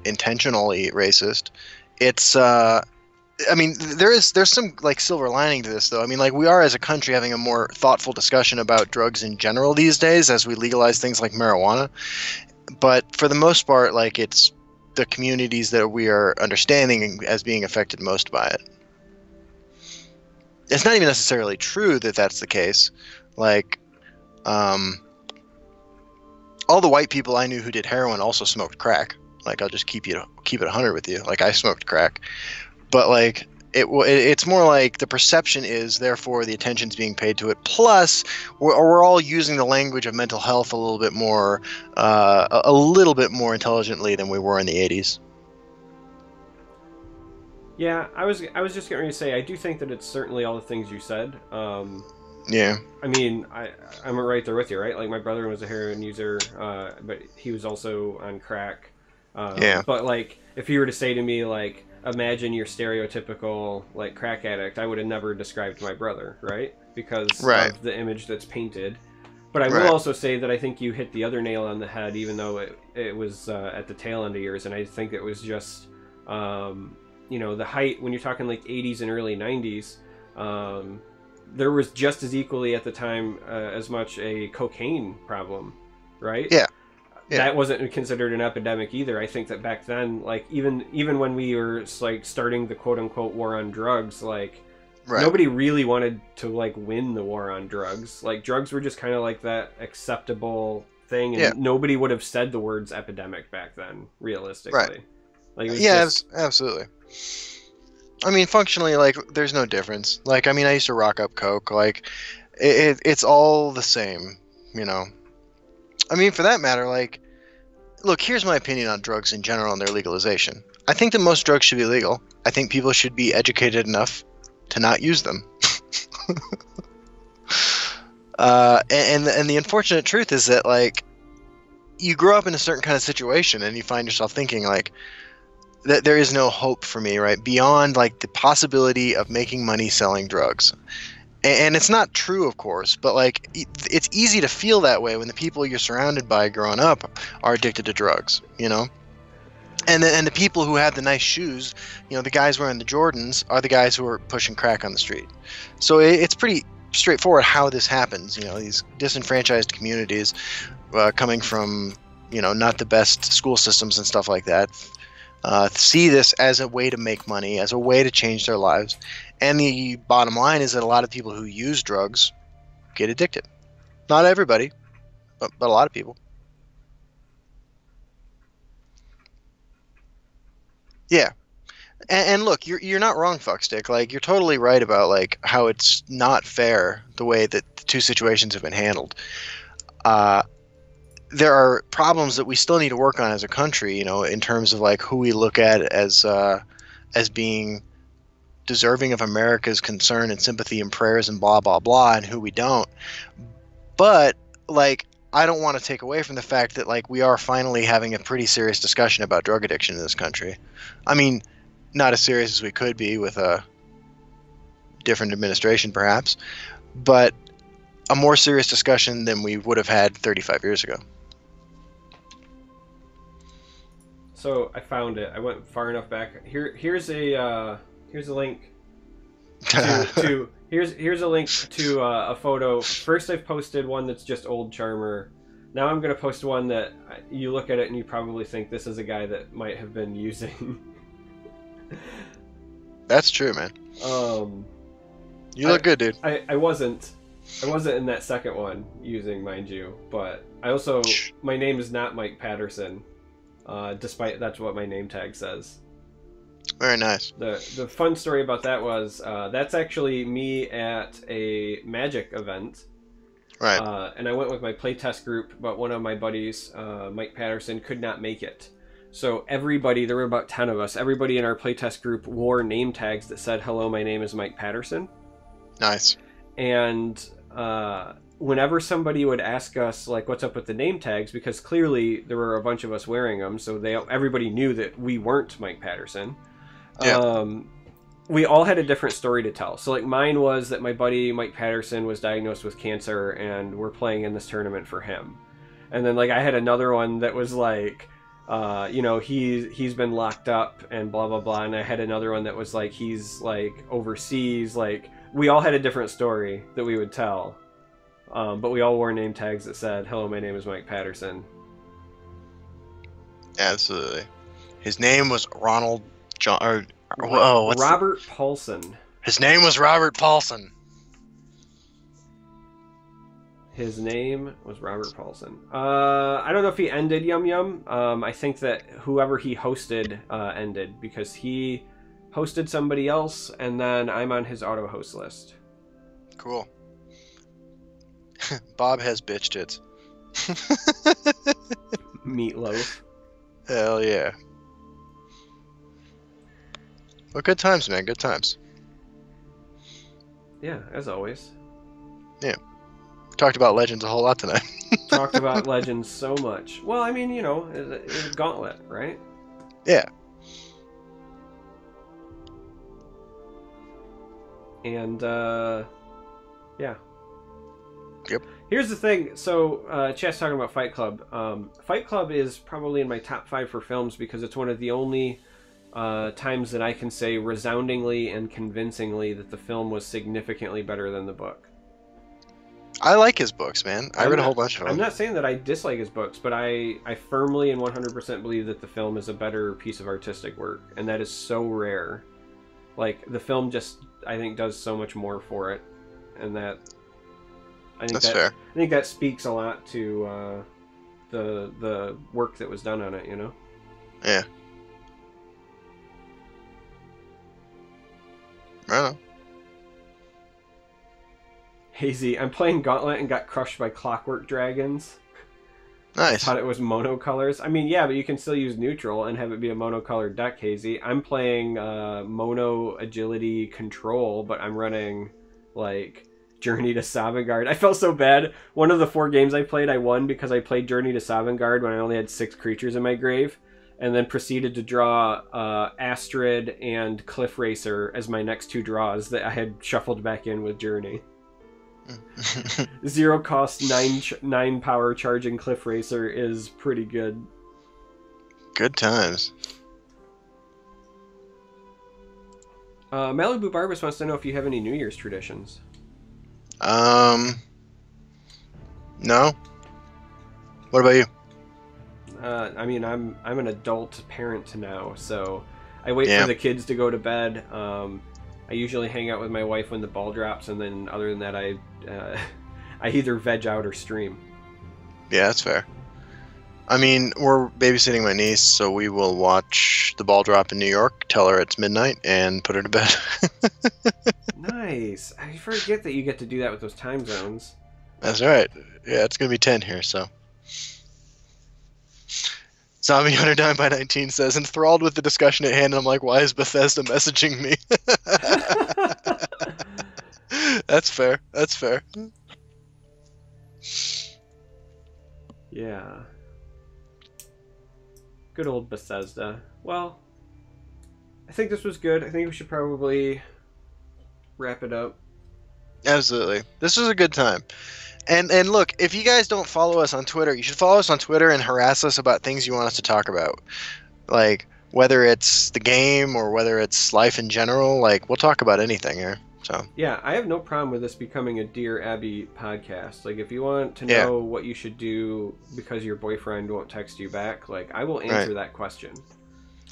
S2: intentionally racist. It's, I mean, there's some like silver lining to this, though. I mean, like, we are as a country having a more thoughtful discussion about drugs in general these days as we legalize things like marijuana. But for the most part, like, it's the communities that we are understanding as being affected most by it. It's not even necessarily true that that's the case. Like, all the white people I knew who did heroin also smoked crack. Like, I'll just keep it 100 with you. Like, I smoked crack. But, like, it's more like the perception is, therefore the attention's being paid to it. Plus, we're all using the language of mental health a little bit more intelligently than we were in the 80s.
S1: Yeah, I was just getting ready to say, I do think that it's certainly all the things you said.
S2: Yeah.
S1: I mean, I'm right there with you, right? Like, my brother was a heroin user, but he was also on crack.
S2: Yeah.
S1: But, like, if you were to say to me, like, imagine your stereotypical, like, crack addict, I would have never described my brother, right? Because of the image that's painted. But I will also say that I think you hit the other nail on the head, even though it was at the tail end of yours, and I think it was just, you know, the height, when you're talking, like, 80s and early 90s, there was just as equally at the time as much a cocaine problem, right?
S2: Yeah.
S1: That wasn't considered an epidemic either. I think that back then, like, even when we were like starting the quote unquote war on drugs, like nobody really wanted to like win the war on drugs. Like, drugs were just kind of like that acceptable thing, and nobody would have said the words epidemic back then, realistically.
S2: Right.
S1: Like, it was
S2: absolutely. I mean, functionally, like, there's no difference. Like, I mean, I used to rock up coke. Like, it's all the same, you know. I mean, for that matter, like, look, here's my opinion on drugs in general and their legalization. I think that most drugs should be legal. I think people should be educated enough to not use them. And the unfortunate truth is that, like, you grow up in a certain kind of situation and you find yourself thinking, like, that there is no hope for me, right? Beyond, like, the possibility of making money selling drugs. And it's not true, of course, but like it's easy to feel that way when the people you're surrounded by growing up are addicted to drugs, you know. And the people who have the nice shoes, you know, the guys wearing the Jordans are the guys who are pushing crack on the street. So it's pretty straightforward how this happens. You know, these disenfranchised communities coming from, you know, not the best school systems and stuff like that, see this as a way to make money, as a way to change their lives. And the bottom line is that a lot of people who use drugs get addicted. Not everybody, but a lot of people. Yeah. And look, you're not wrong, Fuckstick. Like, you're totally right about like how it's not fair the way that the two situations have been handled. There are problems that we still need to work on as a country, you know, in terms of like who we look at as being deserving of America's concern and sympathy and prayers and blah blah blah, and who we don't. But like, I don't want to take away from the fact that like we are finally having a pretty serious discussion about drug addiction in this country. I mean, not as serious as we could be with a different administration, perhaps, but a more serious discussion than we would have had 35 years ago.
S1: So I found it. I went far enough back. Here's a link here's a link to a photo. First, I've posted one that's just old Charmer. Now I'm gonna post one that you look at it and you probably think this is a guy that might have been using.
S2: That's true, man. You look good, dude.
S1: I wasn't in that second one using, mind you, but I also, my name is not Mike Patterson, despite that's what my name tag says.
S2: Very nice.
S1: The fun story about that was that's actually me at a Magic event.
S2: Right.
S1: And I went with my playtest group, but one of my buddies, Mike Patterson, could not make it. So everybody, there were about 10 of us, everybody in our playtest group wore name tags that said, "Hello, my name is Mike Patterson."
S2: Nice.
S1: And whenever somebody would ask us, like, what's up with the name tags, because clearly there were a bunch of us wearing them, so everybody knew that we weren't Mike Patterson.
S2: Yeah.
S1: We all had a different story to tell. So, like, mine was that my buddy Mike Patterson was diagnosed with cancer, and we're playing in this tournament for him. And then, like, I had another one that was like, you know, he's been locked up and blah blah blah. And I had another one that was like, he's like overseas. Like, we all had a different story that we would tell, but we all wore name tags that said, "Hello, my name is Mike Patterson."
S2: Absolutely. His name was Ronald John.
S1: Robert Paulson.
S2: His name was Robert Paulson.
S1: His name was Robert Paulson. I don't know if he ended Yum Yum. I think that whoever he hosted ended, because he hosted somebody else, and then I'm on his auto host list.
S2: Cool. Bob has bitch tits.
S1: Meatloaf.
S2: Hell yeah. Well, good times, man. Good times.
S1: Yeah, as always.
S2: Yeah. Talked about Legends a whole lot tonight.
S1: Talked about Legends so much. Well, I mean, you know, it's a gauntlet, right?
S2: Yeah.
S1: And, yeah.
S2: Yep.
S1: Here's the thing. So, Chad's talking about Fight Club. Fight Club is probably in my top 5 for films, because it's one of the only times that I can say resoundingly and convincingly that the film was significantly better than the book.
S2: I like his books, man. I read a whole bunch of them.
S1: I'm not saying that I dislike his books, but I firmly and 100% believe that the film is a better piece of artistic work, and that is so rare. Like, the film just, I think, does so much more for it, and that...
S2: That's fair.
S1: I think that speaks a lot to the work that was done on it, you know?
S2: Yeah. Right on.
S1: Hazy, I'm playing Gauntlet and got crushed by Clockwork Dragons.
S2: Nice.
S1: Thought it was monocolors. I mean, yeah, but you can still use neutral and have it be a monocolored deck, Hazy. I'm playing mono agility control, but I'm running, like, Journey to Sovngarde. I felt so bad. One of the 4 games I played, I won because I played Journey to Sovngarde when I only had 6 creatures in my grave. and then proceeded to draw Astrid and Cliff Racer as my next 2 draws that I had shuffled back in with Journey. 0 cost 9 power charging Cliff Racer is pretty good.
S2: Good times.
S1: Malibu Barbas wants to know if you have any New Year's traditions.
S2: No. What about you?
S1: I mean, I'm an adult parent now, so I wait for the kids to go to bed. I usually hang out with my wife when the ball drops, and then other than that, I either veg out or stream.
S2: Yeah, that's fair. I mean, we're babysitting my niece, so we will watch the ball drop in New York, tell her it's midnight, and put her to bed.
S1: Nice. I forget that you get to do that with those time zones.
S2: That's right. Yeah, it's going to be 10 here, so. Zombie Hunter 9x19 says, enthralled with the discussion at hand, and I'm like, why is Bethesda messaging me? That's fair. That's fair.
S1: Yeah. Good old Bethesda. Well, I think this was good. I think we should probably wrap it up.
S2: Absolutely. This was a good time. And look, if you guys don't follow us on Twitter, you should follow us on Twitter and harass us about things you want us to talk about. Like, whether it's the game or whether it's life in general, like, we'll talk about anything here. So
S1: yeah, I have no problem with this becoming a Dear Abby podcast. Like, if you want to know what you should do because your boyfriend won't text you back, like, I will answer that question.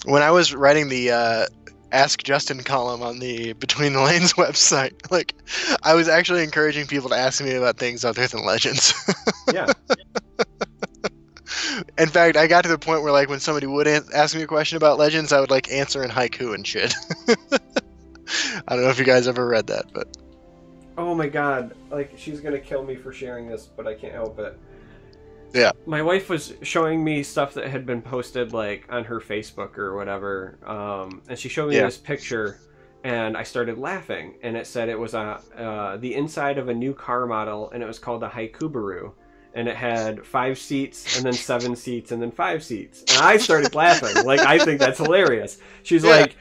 S1: When
S2: I was writing the Ask Justin column on the Between the Lanes website, like, I was actually encouraging people to ask me about things other than Legends.
S1: Yeah.
S2: In fact, I got to the point where, like, when somebody would ask me a question about Legends, I would, like, answer in haiku and shit. I don't know if you guys ever read that, but...
S1: Oh my god, like, she's gonna kill me for sharing this, but I can't help it.
S2: Yeah.
S1: My wife was showing me stuff that had been posted, like, on her Facebook or whatever, and she showed me this picture, and I started laughing, and it said it was the inside of a new car model, and it was called a Haikubaru, and it had 5 seats, and then 7 seats, and then 5 seats, and I started laughing. Like, I think that's hilarious. She's like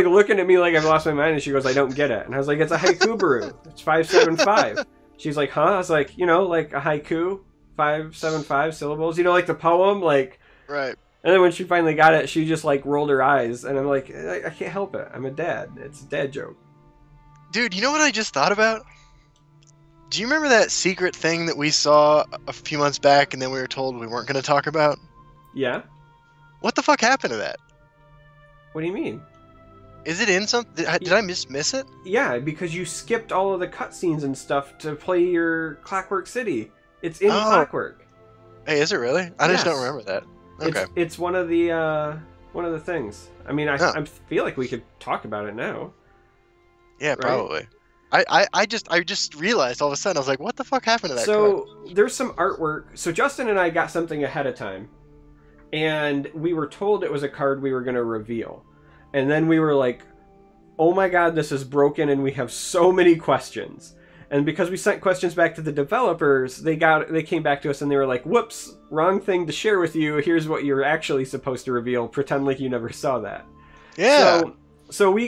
S1: looking at me like I've lost my mind, and she goes, I don't get it. And I was like, it's a Haikubaru. It's 575. She's like, huh? I was like, you know, like a haiku, 575 syllables, you know, like the poem, like.
S2: Right.
S1: And then when she finally got it, she just, like, rolled her eyes, and I'm like, I can't help it. I'm a dad. It's a dad joke.
S2: Dude, you know what I just thought about? Do you remember that secret thing that we saw a few months back and then we were told we weren't going to talk about?
S1: Yeah?
S2: What the fuck happened to that?
S1: What do you mean?
S2: Is it in something? Did I miss it?
S1: Yeah, because you skipped all of the cutscenes and stuff to play your Clockwork City. It's in Clockwork.
S2: Hey, is it really? I just don't remember that. Okay.
S1: It's one of the things. I mean, I feel like we could talk about it now.
S2: Yeah, probably. I just realized all of a sudden, I was like, what the fuck happened to that
S1: card? There's some artwork. So Justin and I got something ahead of time, and we were told it was a card we were going to reveal. And then we were like, oh my god, this is broken, and we have so many questions. And because we sent questions back to the developers, they came back to us and they were like, whoops, wrong thing to share with you. Here's what you're actually supposed to reveal. Pretend like you never saw that.
S2: Yeah.
S1: So we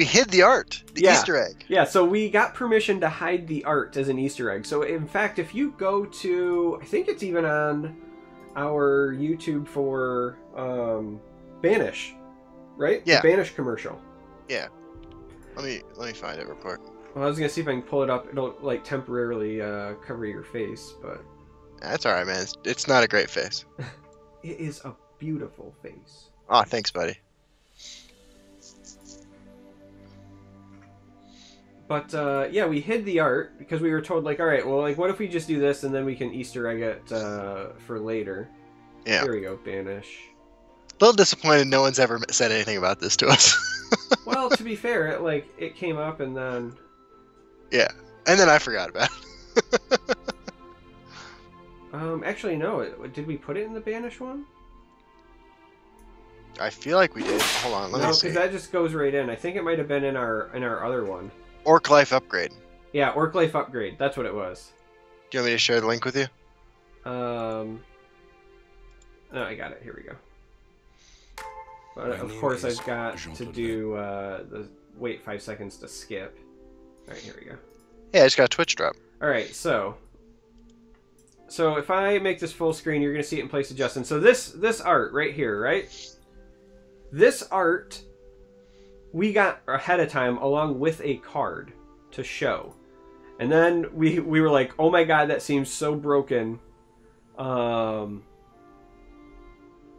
S2: hid the art, the Easter egg.
S1: Yeah, so we got permission to hide the art as an Easter egg. So in fact, if you go to, I think it's even on our YouTube for Banish, right?
S2: Yeah.
S1: The Banish commercial.
S2: Yeah. Let me find it real quick.
S1: Well, I was gonna see if I can pull it up. It'll like temporarily cover your face, but
S2: that's all right, man. It's not a great face.
S1: It is a beautiful face.
S2: Oh, thanks, buddy.
S1: But yeah, we hid the art because we were told, like, all right, well, like, what if we just do this and then we can Easter egg it for later?
S2: Yeah.
S1: Here we go, Banish.
S2: A little disappointed no one's ever said anything about this to us.
S1: Well, to be fair, it came up and then.
S2: Yeah, and then I forgot about it.
S1: Actually, no. Did we put it in the Banish one?
S2: I feel like we did. Hold on, let me see.
S1: No, because that just goes right in. I think it might have been in our other one.
S2: Orc Life Upgrade.
S1: Yeah, Orc Life Upgrade. That's what it was.
S2: Do you want me to share the link with you?
S1: No, I got it. Here we go. But of course I've got to do the wait 5 seconds to skip. Alright, here we go.
S2: Yeah, I just got a Twitch drop.
S1: Alright, so if I make this full screen, you're going to see it in place of Justin. So this art right here, right? This art we got ahead of time along with a card to show. And then we were like, oh my god, that seems so broken. And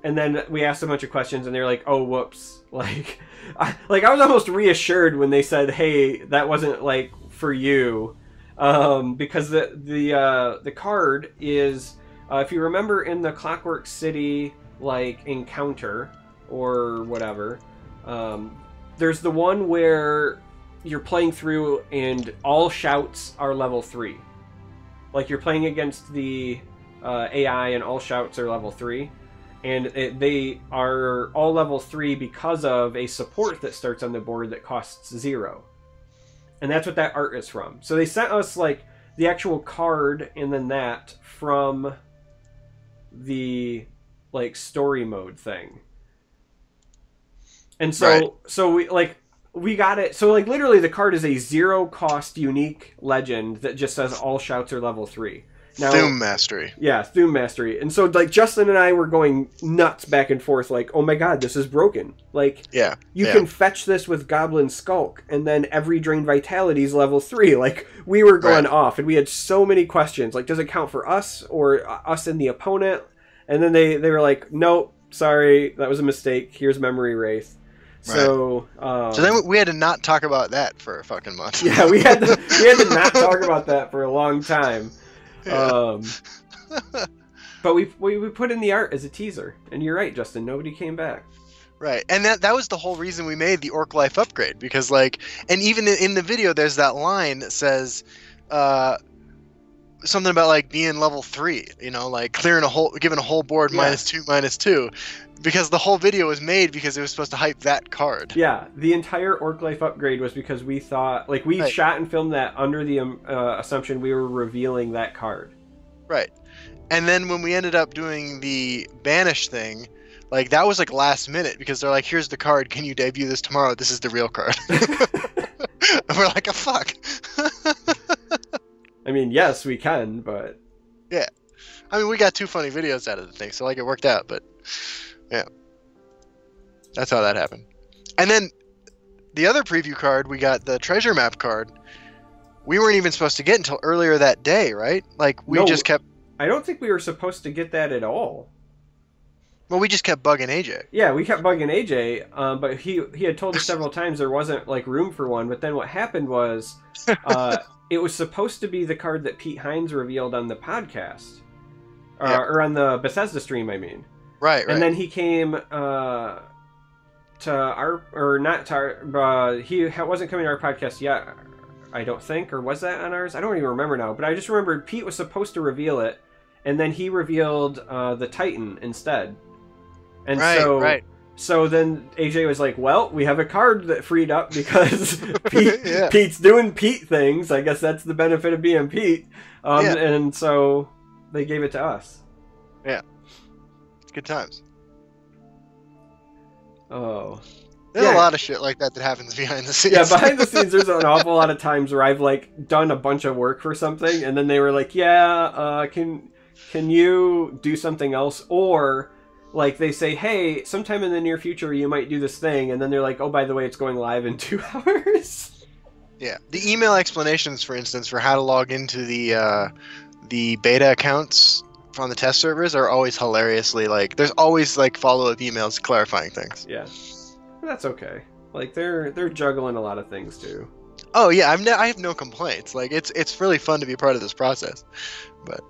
S1: then we asked a bunch of questions and they're like, oh, whoops. Like I was almost reassured when they said, hey, that wasn't like for you. Because the card is, if you remember in the Clockwork City like encounter or whatever, there's the one where you're playing through and all shouts are level 3. Like you're playing against the AI and all shouts are level 3. And they are all level 3 because of a support that starts on the board that costs 0. And that's what that art is from. So they sent us like the actual card and then that from the like story mode thing. And so
S2: right.
S1: So we got it. So like literally the card is a 0 cost unique legend that just says all shouts are level 3. Now,
S2: Thum Mastery.
S1: Yeah, Thum Mastery. And so like Justin and I were going nuts back and forth like, oh my god, this is broken. Like you can fetch this with Goblin Skulk and then every Drain Vitality is level 3. Like we were going off and we had so many questions. Like does it count for us or us and the opponent? And then they were like, nope, sorry, that was a mistake. Here's Memory Wraith. So,
S2: so then we had to not talk about that for a fucking month.
S1: Yeah, we had to not talk about that for a long time. Yeah. But we put in the art as a teaser, and you're right, Justin. Nobody came back.
S2: Right, and that was the whole reason we made the Orc Life upgrade, because like, and even in the video, there's that line that says, something about like being level 3, you know, like clearing a whole, giving a whole board -2/-2, because the whole video was made because it was supposed to hype that card.
S1: Yeah, the entire Orc Life upgrade was because we thought, like, we shot and filmed that under the assumption we were revealing that card.
S2: Right, and then when we ended up doing the banish thing, like that was like last minute because they're like, here's the card, can you debut this tomorrow? This is the real card. And we're like, oh fuck.
S1: I mean, yes, we can, but...
S2: Yeah. I mean, we got 2 funny videos out of the thing, so, like, it worked out, but... Yeah. That's how that happened. And then, the other preview card, we got the treasure map card. We weren't even supposed to get until earlier that day, right? Like, we just kept...
S1: I don't think we were supposed to get that at all.
S2: Well, we just kept bugging AJ.
S1: Yeah, we kept bugging AJ, but he had told us several times there wasn't, like, room for one, but then what happened was... it was supposed to be the card that Pete Hines revealed on the podcast. Or on the Bethesda stream, I mean.
S2: Right.
S1: And then he came to our... Or not to our... he wasn't coming to our podcast yet, I don't think. Or was that on ours? I don't even remember now. But I just remembered Pete was supposed to reveal it. And then he revealed the Titan instead. And So then AJ was like, well, we have a card that freed up because Pete's doing Pete things. I guess that's the benefit of being Pete. And so they gave it to us.
S2: Yeah. It's good times.
S1: Oh.
S2: There's a lot of shit like that happens behind the scenes.
S1: Yeah, behind the scenes there's an awful lot of times where I've like done a bunch of work for something and then they were like, can you do something else? Or... like, they say, hey, sometime in the near future you might do this thing, and then they're like, oh, by the way, it's going live in 2 hours.
S2: Yeah. The email explanations, for instance, for how to log into the beta accounts on the test servers are always hilariously, like, there's always, like, follow-up emails clarifying things.
S1: Yeah. That's okay. Like, they're juggling a lot of things, too.
S2: Oh, yeah, I have no complaints. Like, it's really fun to be part of this process. But...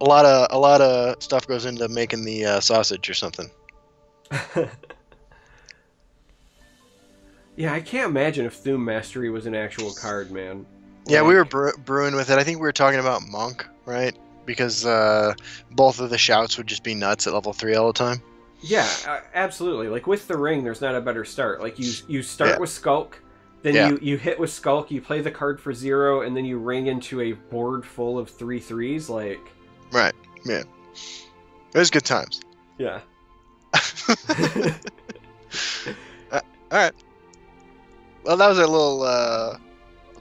S2: A lot of stuff goes into making the sausage or something.
S1: Yeah, I can't imagine if Thum Mastery was an actual card, man.
S2: Yeah, we were brewing with it. I think we were talking about Monk, right? Because both of the shouts would just be nuts at level 3 all the time.
S1: Yeah, absolutely. Like with the ring, there's not a better start. Like you start with Skulk, then you hit with Skulk, you play the card for 0, and then you ring into a board full of 3/3s. Like.
S2: Right. Yeah. It was good times.
S1: Yeah.
S2: All right. Well, that was a little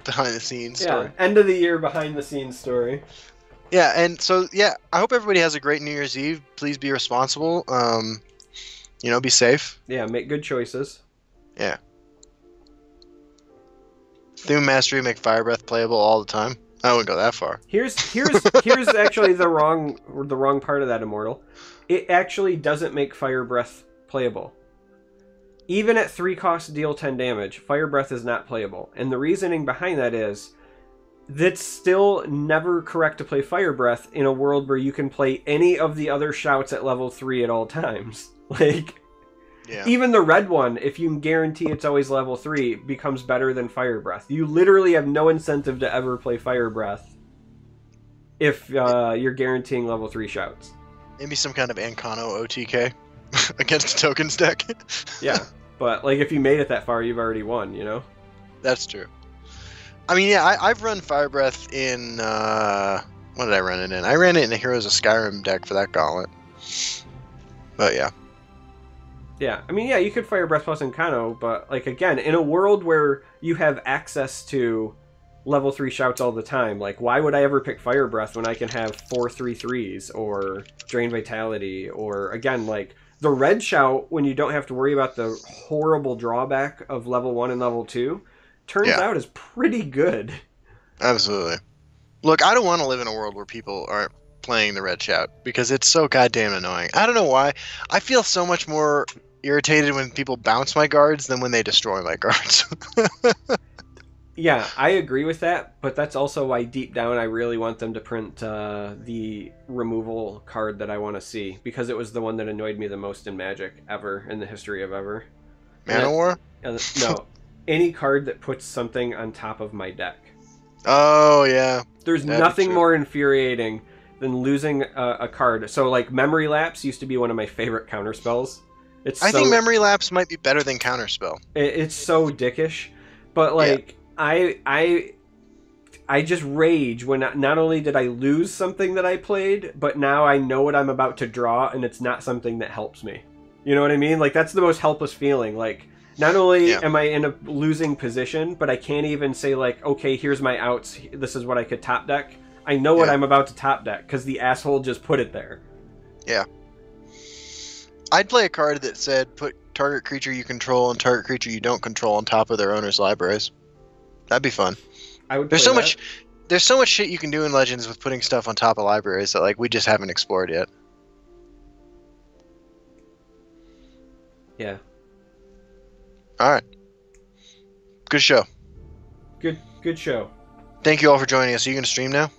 S2: behind the scenes story.
S1: Yeah, end of the year behind the scenes story.
S2: Yeah, and so yeah, I hope everybody has a great New Year's Eve. Please be responsible. Be safe.
S1: Yeah, make good choices.
S2: Yeah. Theme mastery, make fire breath playable all the time. I wouldn't go that far.
S1: Here's actually the wrong part of that, Immortal. It actually doesn't make fire breath playable. Even at 3 cost deal 10 damage, fire breath is not playable. And the reasoning behind that is that's still never correct to play fire breath in a world where you can play any of the other shouts at level 3 at all times. Like, yeah. Even the red one, if you can guarantee it's always level 3, becomes better than fire breath. You literally have no incentive to ever play fire breath if you're guaranteeing level 3 shouts.
S2: Maybe some kind of Ancano OTK against a tokens deck.
S1: Yeah, but like if you made it that far, you've already won, you know?
S2: That's true. I mean, yeah, I've run fire breath in... what did I run it in? I ran it in the Heroes of Skyrim deck for that gauntlet. But yeah.
S1: Yeah, I mean, yeah, you could fire breath plus Ancano, but like again, in a world where you have access to level 3 shouts all the time, like why would I ever pick fire breath when I can have 4 3/3s or drain vitality, or again, like the red shout when you don't have to worry about the horrible drawback of level 1 and level 2 turns out is pretty good.
S2: Absolutely. Look, I don't want to live in a world where people aren't playing the red shout because it's so goddamn annoying. I don't know why. I feel so much more irritated when people bounce my guards than when they destroy my guards.
S1: Yeah, I agree with that, but that's also why deep down I really want them to print the removal card that I want to see, because it was the one that annoyed me the most in Magic ever, in the history of ever.
S2: Manowar?
S1: No, any card that puts something on top of my deck.
S2: Oh, yeah.
S1: There's nothing more infuriating than losing a card. So, like, Memory Lapse used to be one of my favorite counterspells.
S2: I think Memory Lapse might be better than Counterspell.
S1: It's so dickish. But, like, I just rage when not only did I lose something that I played, but now I know what I'm about to draw, and it's not something that helps me. You know what I mean? Like, that's the most helpless feeling. Like, not only am I in a losing position, but I can't even say, like, okay, here's my outs. This is what I could top deck. I know what I'm about to top deck, because the asshole just put it there. Yeah.
S2: I'd play a card that said, put target creature you control and target creature you don't control on top of their owner's libraries. That'd be fun. There's so much shit you can do in Legends with putting stuff on top of libraries that, like, we just haven't explored yet.
S1: Yeah.
S2: Alright. Good show.
S1: Good show.
S2: Thank you all for joining us. Are you going to stream now?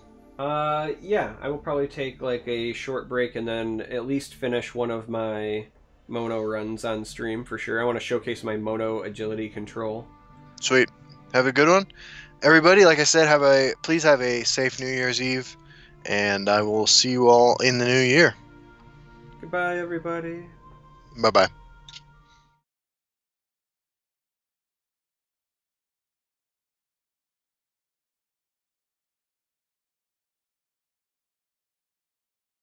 S1: Yeah. I will probably take, like, a short break and then at least finish one of my Mono runs on stream for sure. I want to showcase my Mono agility control.
S2: Sweet. Have a good one. Everybody, like I said, please have a safe New Year's Eve, and I will see you all in the new year.
S1: Goodbye, everybody.
S2: Bye-bye.